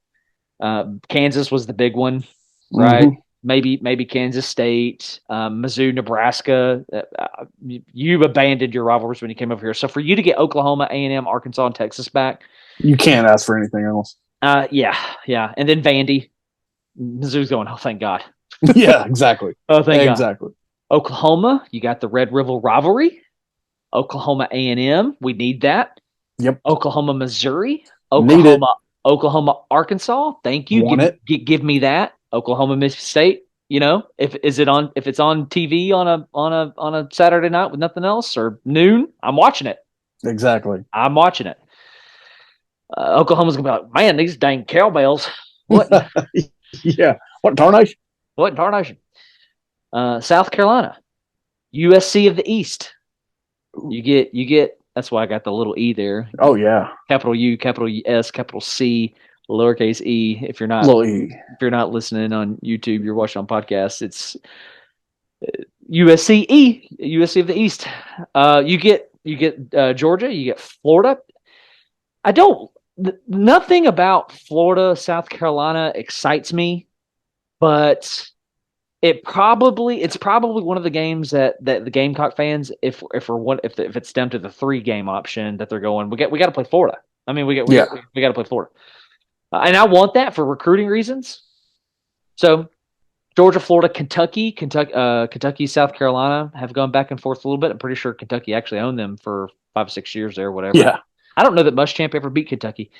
Kansas was the big one, right? Mhm. Maybe Kansas State, Mizzou, Nebraska. You abandoned your rivalries when you came over here. So for you to get Oklahoma, A&M, Arkansas, and Texas back, You can't ask for anything else. yeah, and then Vandy, Mizzou's going. Oh, thank God. Yeah, exactly. Oh, thank God. Exactly. Oklahoma, you got the Red River rivalry. Oklahoma A&M, we need that. Yep. Oklahoma, Missouri. Need it. Oklahoma, Arkansas. Thank you. Want it. Give me that. Oklahoma, Mississippi State. If it's on TV on a Saturday night with nothing else or noon, I'm watching it. Exactly. I'm watching it. Oklahoma's gonna be like, man, these dang cowbells. What? Yeah. What tarnation? What tarnation? South Carolina, USC of the East. You get. That's why I got the little E there. Oh yeah. Capital U, capital S, capital C, lowercase e. If you're not listening on YouTube, you're watching on podcasts. It's USC of the East. You get Georgia, you get Florida. Nothing about Florida, South Carolina excites me, but it's probably one of the games that the Gamecock fans, if it's down to the 3-game option that they're going, we got to play Florida. I mean, we got to play Florida, and I want that for recruiting reasons. So Georgia, Florida, Kentucky, South Carolina have gone back and forth a little bit. I'm pretty sure Kentucky actually owned them for 5 or 6 years there, whatever. Yeah. I don't know that Muschamp ever beat Kentucky.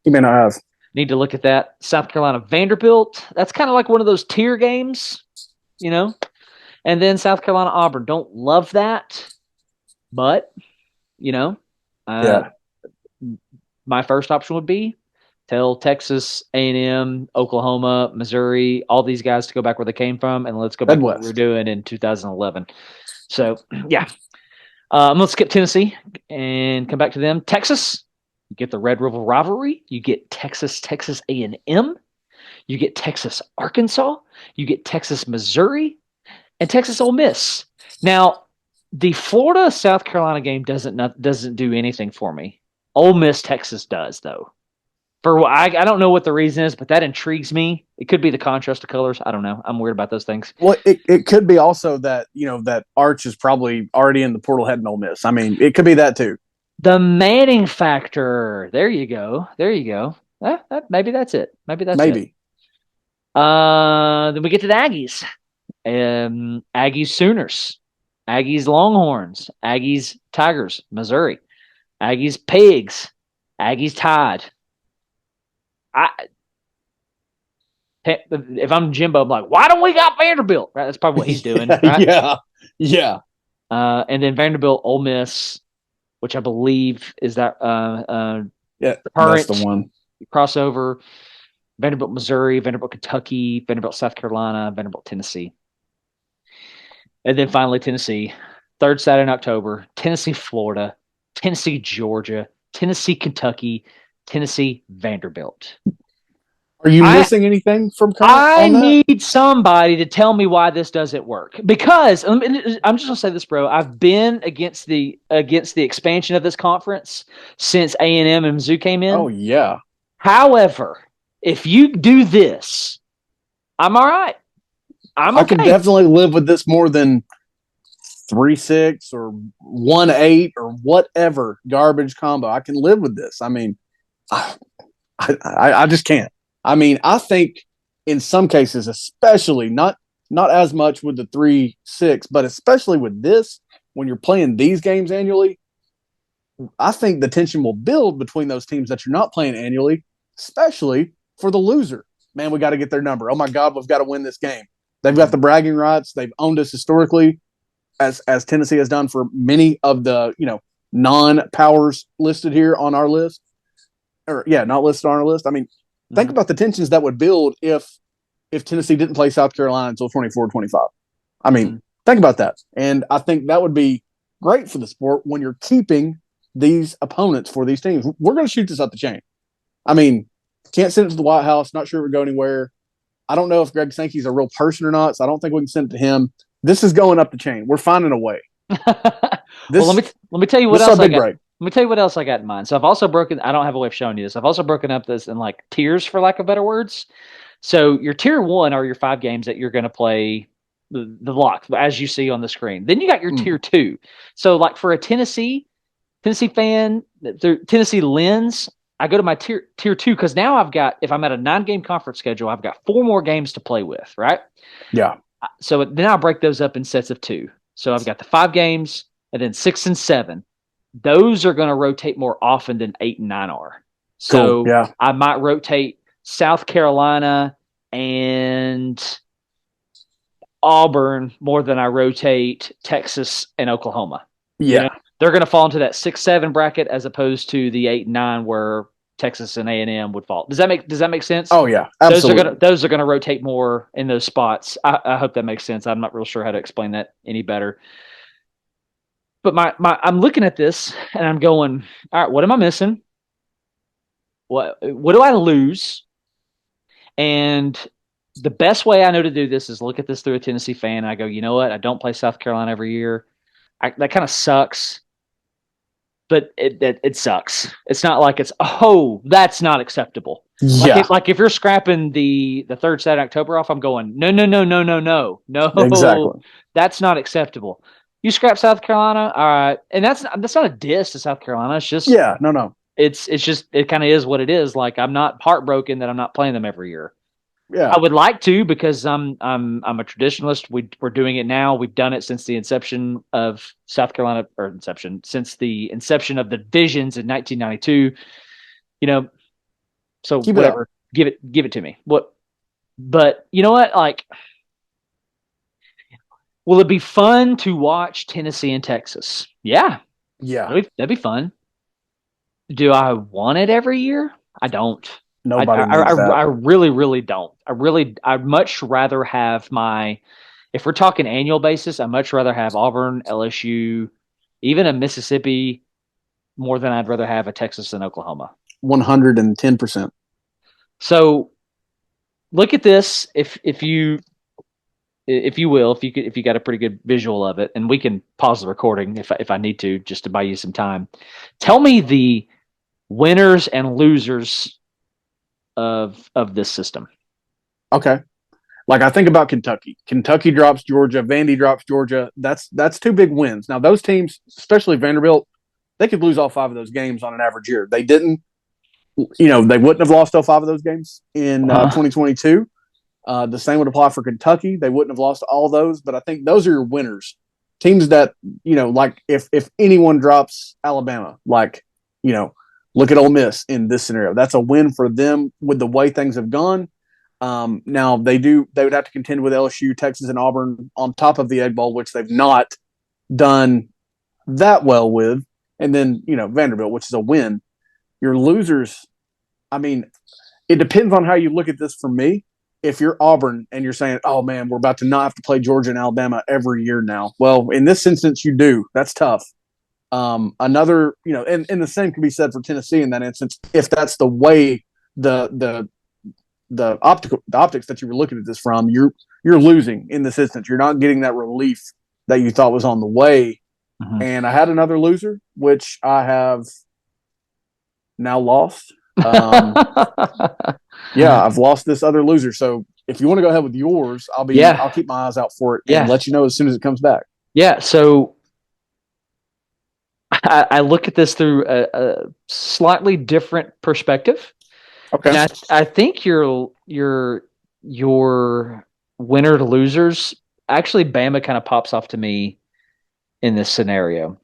You may not have. Need to look at that. South Carolina, Vanderbilt. That's kind of like one of those tier games, And then South Carolina, Auburn. Don't love that, but my first option would be tell Texas, A&M, Oklahoma, Missouri, all these guys to go back where they came from, and let's go back to what we were doing in 2011. So yeah. I'm going to skip Tennessee and come back to them. Texas, you get the Red River rivalry. You get Texas A&M. You get Texas, Arkansas. You get Texas, Missouri, and Texas Ole Miss. Now, the Florida South Carolina game doesn't do anything for me. Ole Miss, Texas does though. I don't know what the reason is, but that intrigues me. It could be the contrast of colors. I don't know. I'm weird about those things. Well, it could be also that, that Arch is probably already in the portal heading Ole Miss. I mean, it could be that too. The Manning factor. There you go. Maybe that's it. Maybe. Then we get to the Aggies. Aggies Sooners. Aggies Longhorns. Aggies Tigers. Missouri. Aggies Pigs. Aggies Tide. If I'm Jimbo, I'm like, why don't we got Vanderbilt? Right, that's probably what he's doing. Right? Yeah. And then Vanderbilt, Ole Miss, which I believe is that that's the one crossover. Vanderbilt, Missouri, Vanderbilt, Kentucky, Vanderbilt, South Carolina, Vanderbilt, Tennessee, and then finally Tennessee. Third Saturday in October. Tennessee, Florida, Tennessee, Georgia, Tennessee, Kentucky, Tennessee, Vanderbilt. Are you missing anything from I need somebody to tell me why this doesn't work. Because I'm just gonna say this, bro. I've been against the expansion of this conference since A&M and Mizzou came in. Oh yeah. However, if you do this, I'm all right. I can definitely live with this more than 3-6 or 1-8 or whatever garbage combo. I can live with this. I mean, I just can't. I mean, I think in some cases, especially not as much with the 3-6, but especially with this, when you're playing these games annually, I think the tension will build between those teams that you're not playing annually, especially for the loser. Man, we got to get their number. Oh my God, we've got to win this game. They've got the bragging rights. They've owned us historically, as Tennessee has done for many of the non-powers listed here on our list. Not listed on our list. I mean, think about the tensions that would build if Tennessee didn't play South Carolina until 24-25. I mean, think about that. And I think that would be great for the sport when you're keeping these opponents for these teams. We're going to shoot this up the chain. I mean, can't send it to the White House. Not sure it would go anywhere. I don't know if Greg Sankey's a real person or not, so I don't think we can send it to him. This is going up the chain. We're finding a way. Well, let me tell you what else I got. Break. Let me tell you what else I got in mind. So I've also broken. I don't have a way of showing you this. I've also broken up this in like tiers, for lack of better words. So your tier 1 are your 5 games that you're going to play the block, as you see on the screen. Then you got your tier 2. So like for a Tennessee fan, Tennessee lens, I go to my tier 2 because now I've got, if I'm at a 9-game conference schedule, I've got 4 more games to play with, right? Yeah. So then I'll break those up in sets of 2. So I've got the 5 games and then 6 and 7. Those are going to rotate more often than 8 and 9 are. So cool. Yeah. I might rotate South Carolina and Auburn more than I rotate Texas and Oklahoma. Yeah. You know, they're going to fall into that 6-7 bracket as opposed to the 8 and 9 where Texas and A&M would fall. Does that make sense? Oh yeah, absolutely. Those are going to rotate more in those spots. I hope that makes sense. I'm not real sure how to explain that any better. But I'm looking at this and I'm going, all right, what am I missing? What do I lose? And the best way I know to do this is look at this through a Tennessee fan. And I go, you know what? I don't play South Carolina every year. That kind of sucks. But it sucks. It's not like it's, oh, that's not acceptable. Yeah. Like if you're scrapping the third Saturday October off, I'm going, no. Exactly. That's not acceptable. You scrap South Carolina, all right. And that's not a diss to South Carolina. It's just no. It's just it kind of is what it is. Like I'm not heartbroken that I'm not playing them every year. Yeah. I would like to because I'm a traditionalist. We're doing it now. We've done it since the inception of South Carolina, since the inception of the divisions in 1992. You know, so Keep whatever. Give it to me. But you know what? Like, will it be fun to watch Tennessee and Texas? Yeah. That'd be fun. Do I want it every year? I don't. Nobody needs that. I really, really don't. I'd much rather have if we're talking annual basis, I'd much rather have Auburn, LSU, even a Mississippi more than I'd rather have a Texas and Oklahoma. 110%. So look at this. If you got a pretty good visual of it, and we can pause the recording if I need to, just to buy you some time. Tell me the winners and losers of this system. Okay. Like I think about Kentucky. Kentucky drops Georgia. Vandy drops Georgia. That's 2 big wins. Now those teams, especially Vanderbilt, they could lose all 5 of those games on an average year. They didn't. They wouldn't have lost all 5 of those games in 2022. The same would apply for Kentucky. They wouldn't have lost all those, but I think those are your winners. Teams that, like if anyone drops Alabama, look at Ole Miss in this scenario. That's a win for them with the way things have gone. Now they would have to contend with LSU, Texas, and Auburn on top of the Egg Bowl, which they've not done that well with. And then, Vanderbilt, which is a win. Your losers, I mean, it depends on how you look at this for me. If you're Auburn and you're saying, oh man, we're about to not have to play Georgia and Alabama every year now. Well, in this instance, you do. That's tough. Another, and the same can be said for Tennessee in that instance. If that's the way the optics that you were looking at this from, you're losing in this instance. You're not getting that relief that you thought was on the way. Mm-hmm. And I had another loser, which I have now lost. I've lost this other loser. So if you want to go ahead with yours, I'll keep my eyes out for it and let you know as soon as it comes back. Yeah. So I look at this through a slightly different perspective. Okay. And I think your winner to losers, actually Bama kind of pops off to me in this scenario.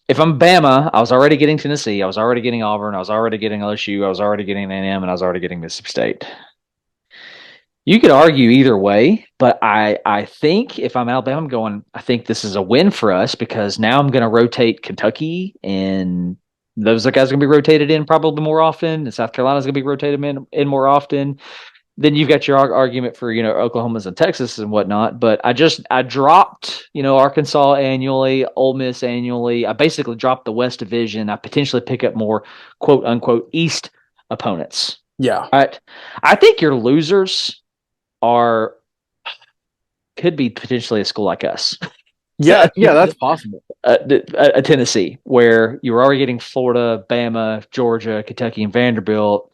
If I'm Bama, I was already getting Tennessee, I was already getting Auburn, I was already getting LSU, I was already getting A&M, and I was already getting Mississippi State. You could argue either way, but I think if I'm Alabama, I'm going, I think this is a win for us because now I'm going to rotate Kentucky, and those guys are going to be rotated in probably more often, and South Carolina's going to be rotated in more often. then you've got your argument for, Oklahoma's and Texas and whatnot. But I dropped, Arkansas annually, Ole Miss annually. I basically dropped the West Division. I potentially pick up more quote unquote East opponents. Yeah. Right. I think your losers could be potentially a school like us. Yeah, that's possible. A Tennessee, where you were already getting Florida, Bama, Georgia, Kentucky, and Vanderbilt.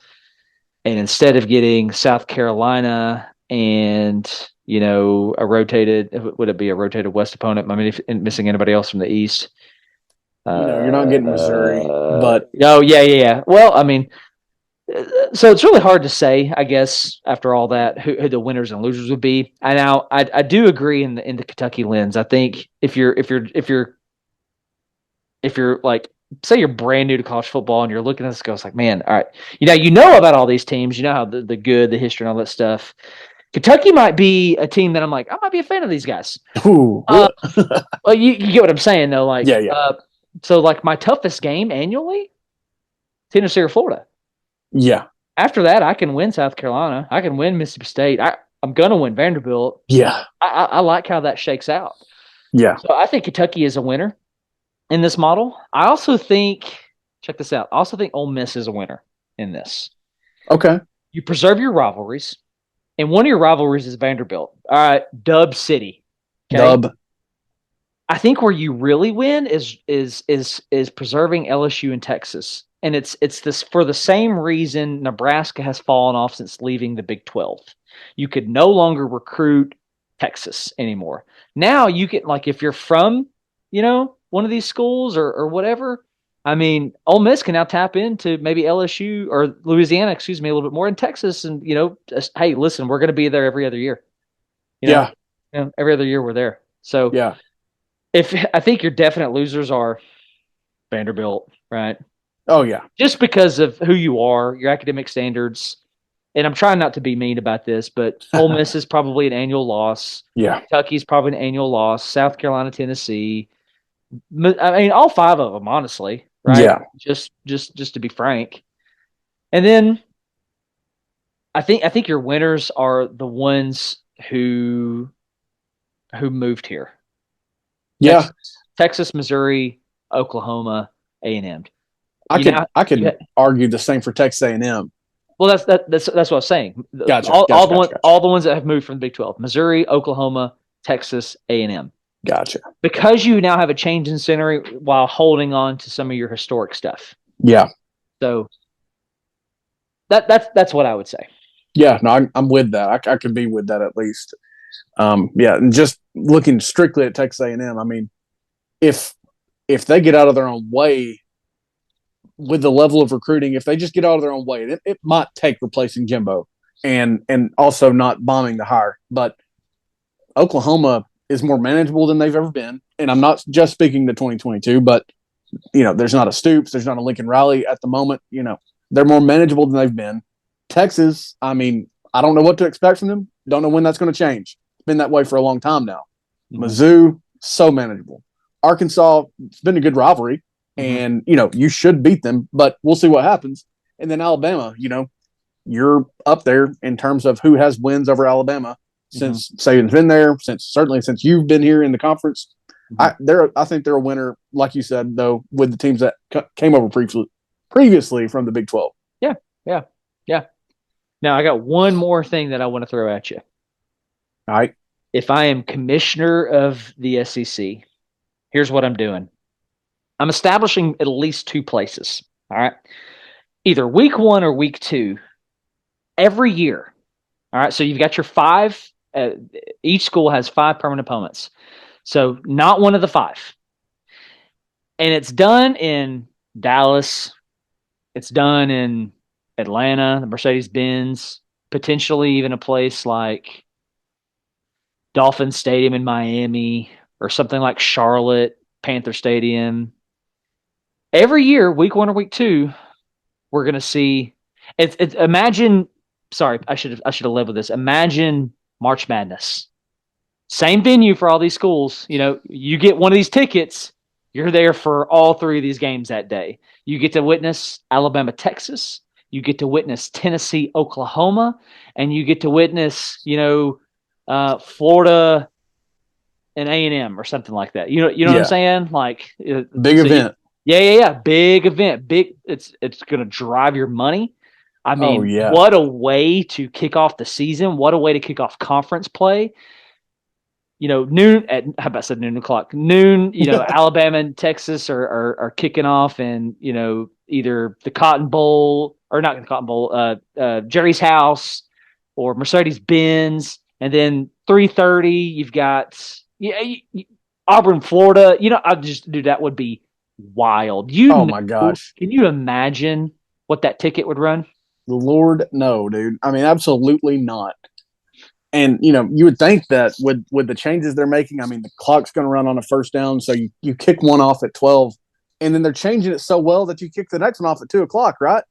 And instead of getting South Carolina and, would it be a rotated West opponent? I mean, if missing anybody else from the East. You're not getting Missouri, but. Oh, yeah. Well, I mean, so it's really hard to say, I guess, after all that, who the winners and losers would be. And now I do agree in the Kentucky lens. I think if you're like, say you're brand new to college football and you're looking at this, goes like, man, all right, you know about all these teams, you know how the good, the history, and all that stuff. Kentucky might be a team that I'm like, I might be a fan of these guys. Ooh. Well, you get what I'm saying, though. Like, yeah. So, like, my toughest game annually, Tennessee or Florida. Yeah. After that, I can win South Carolina. I can win Mississippi State. I'm going to win Vanderbilt. Yeah. I like how that shakes out. Yeah. So I think Kentucky is a winner in this model. I also think, check this out, I also think Ole Miss is a winner in this. Okay. You preserve your rivalries, and one of your rivalries is Vanderbilt. All right, Dub City. Okay? Dub. I think where you really win is preserving LSU and Texas. And it's this for the same reason Nebraska has fallen off since leaving the Big 12. You could no longer recruit Texas anymore. Now you can, like, if you're from, one of these schools or whatever, I mean, Ole Miss can now tap into maybe LSU or Louisiana, a little bit more in Texas. And, hey, listen, we're going to be there every other year. Every other year we're there. So yeah, I think your definite losers are Vanderbilt, right? Oh, yeah. Just because of who you are, your academic standards. And I'm trying not to be mean about this, but Ole Miss is probably an annual loss. Yeah. Kentucky's probably an annual loss. South Carolina, Tennessee. I mean, all five of them, honestly, right? Yeah. Just to be frank. And then I think your winners are the ones who moved here. Yeah. Texas, Missouri, Oklahoma, A&M. I could argue the same for Texas A&M. Well, that's what I was saying. Gotcha. All the ones that have moved from the Big 12: Missouri, Oklahoma, Texas, A&M. Gotcha. Because you now have a change in scenery while holding on to some of your historic stuff. Yeah. So that's what I would say. Yeah, no, I'm with that. I could be with that at least. Yeah, and just looking strictly at Texas A&M, I mean, if they get out of their own way with the level of recruiting, if they just get out of their own way, it might take replacing Jimbo and also not bombing the hire. But Oklahoma is more manageable than they've ever been. And I'm not just speaking to 2022, but, there's not a Stoops, there's not a Lincoln Riley at the moment. They're more manageable than they've been. Texas, I mean, I don't know what to expect from them. Don't know when that's going to change. It's been that way for a long time now. Mm-hmm. Mizzou, so manageable. Arkansas, it's been a good rivalry. And, you should beat them, but we'll see what happens. And then Alabama, you're up there in terms of who has wins over Alabama since Saban's been there, certainly since you've been here in the conference. Mm-hmm. I think they're a winner, like you said, though, with the teams that came over previously from the Big 12. Yeah. Now, I got one more thing that I want to throw at you. All right. If I am commissioner of the SEC, here's what I'm doing. I'm establishing at least two places, all right? Either week 1 or week 2, every year, all right? So you've got your 5, each school has 5 permanent opponents. So not one of the 5. And it's done in Dallas. It's done in Atlanta, the Mercedes-Benz, potentially even a place like Dolphin Stadium in Miami or something like Charlotte, Panther Stadium. Every year, week 1 or week 2, we're going to see. Imagine. Sorry, I should have led with this. Imagine March Madness. Same venue for all these schools. You get one of these tickets, you're there for all 3 of these games that day. You get to witness Alabama, Texas. You get to witness Tennessee, Oklahoma, and you get to witness, Florida and A&M or something like that. You know what I'm saying? Like big event. Yeah. Big event. Big. It's going to drive your money. I mean, what a way to kick off the season. What a way to kick off conference play. Noon at, how about I said noon o'clock? Noon, Alabama and Texas are kicking off, and, either the Cotton Bowl or not the Cotton Bowl, Jerry's House or Mercedes-Benz. And then 3:30, you've got Auburn, Florida. That would be wild. Oh my gosh. Can you imagine what that ticket would run? Lord, no, dude. I mean, absolutely not. And, you would think that with the changes they're making, I mean, the clock's going to run on a first down. So you kick one off at 12, and then they're changing it so well that you kick the next one off at 2 o'clock, right?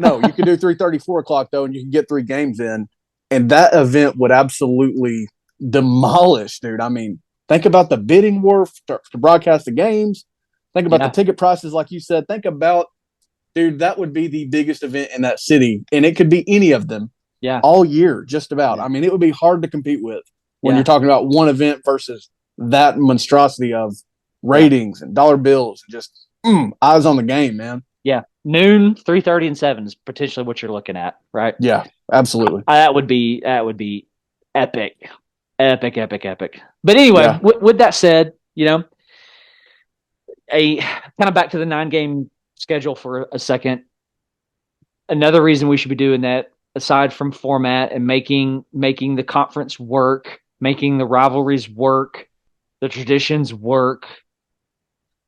No, you can do 3:30, 4 o'clock, though, and you can get 3 games in. And that event would absolutely demolish, dude. I mean, think about the bidding war to broadcast the games. Think about the ticket prices, like you said. Think about, dude, that would be the biggest event in that city. And it could be any of them. Yeah, all year, just about. I mean, it would be hard to compete with when you're talking about one event versus that monstrosity of ratings and dollar bills. Just eyes on the game, man. Yeah, noon, 3:30, and 7 is potentially what you're looking at, right? Yeah, absolutely. That would be epic. But anyway, with that said, a kind of back to the 9-game schedule for a second. Another reason we should be doing that, aside from format and making the conference work, making the rivalries work, the traditions work,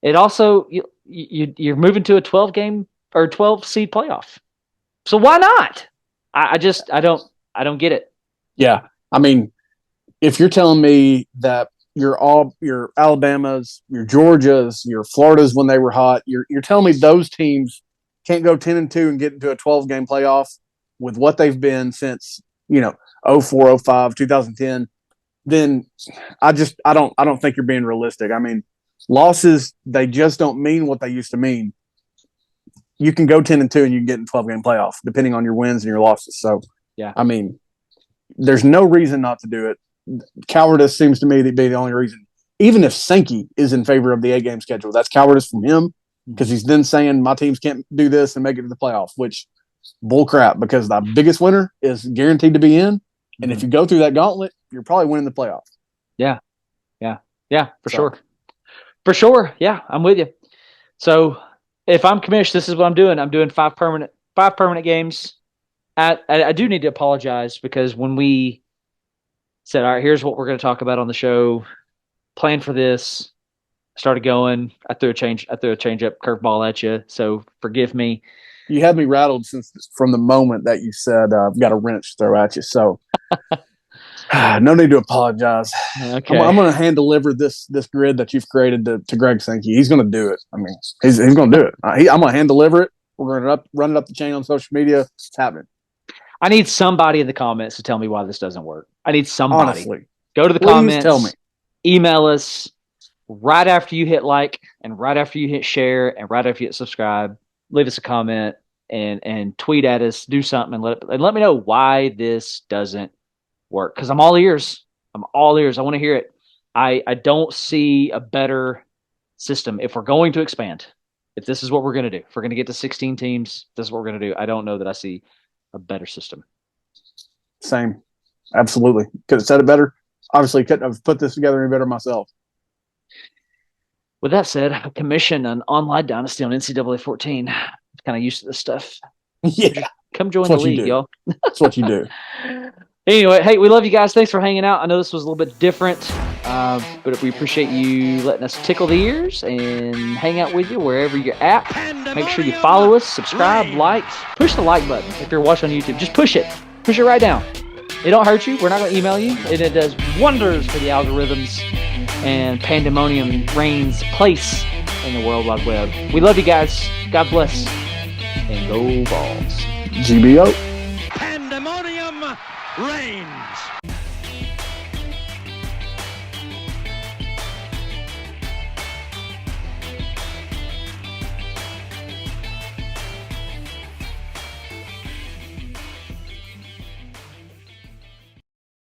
it also you're moving to a 12-game or 12-seed playoff. So why not? I don't get it. Yeah, I mean, if you're telling me that your Alabamas, your Georgias, your Floridas when they were hot, you're telling me those teams can't go 10-2 and get into a 12-game playoff with what they've been since 04, 05, 2010, then I don't think you're being realistic. I mean, losses, they just don't mean what they used to mean. You can go 10-2 and you can get in 12-game playoff depending on your wins and your losses. So yeah, I mean, there's no reason not to do it. Cowardice seems to me to be the only reason. Even if Sankey is in favor of the 8-game schedule, that's cowardice from him because he's then saying my teams can't do this and make it to the playoff, which bull crap, because the biggest winner is guaranteed to be in. And if you go through that gauntlet, you're probably winning the playoff. Yeah, for sure. Yeah, I'm with you. So if I'm commissioned, this is what I'm doing. I'm doing 5 permanent games. I do need to apologize because when we said, all right, here's what we're going to talk about on the show, plan for this, started going, I threw a change up curveball at you. So forgive me. You had me rattled from the moment that you said, I've got a wrench to throw at you. So no need to apologize. Okay. I'm going to hand deliver this grid that you've created to Greg Sankey. He's going to do it. I mean, he's going to do it. I'm going to hand deliver it. We're going to run it up the chain on social media. It's happening. I need somebody in the comments to tell me why this doesn't work. I need somebody. Honestly. Go to the Please comments. Tell me. Email us right after you hit like and right after you hit share and right after you hit subscribe. Leave us a comment and tweet at us. Do something and let me know why this doesn't work. Because I'm all ears. I want to hear it. I don't see a better system if we're going to expand. If this is what we're going to do, if we're going to get to 16 teams, this is what we're going to do. I don't know that I see a better system. Same. Absolutely. Could have said it better. Obviously, couldn't have put this together any better myself. With that said, I commissioned an online dynasty on NCAA 14. I'm kind of used to this stuff. Yeah. Come join the league, y'all. That's what you do. Anyway, hey, we love you guys. Thanks for hanging out. I know this was a little bit different, but we appreciate you letting us tickle the ears and hang out with you wherever you're at. Make sure you follow us, subscribe, like, push the like button. If you're watching on YouTube, just push it. Push it right down. It don't hurt you. We're not going to email you, and it does wonders for the algorithms and Pandemonium Reigns' place in the World Wide Web. We love you guys. God bless. And go Balls. GBO. Pandemonium Reigns.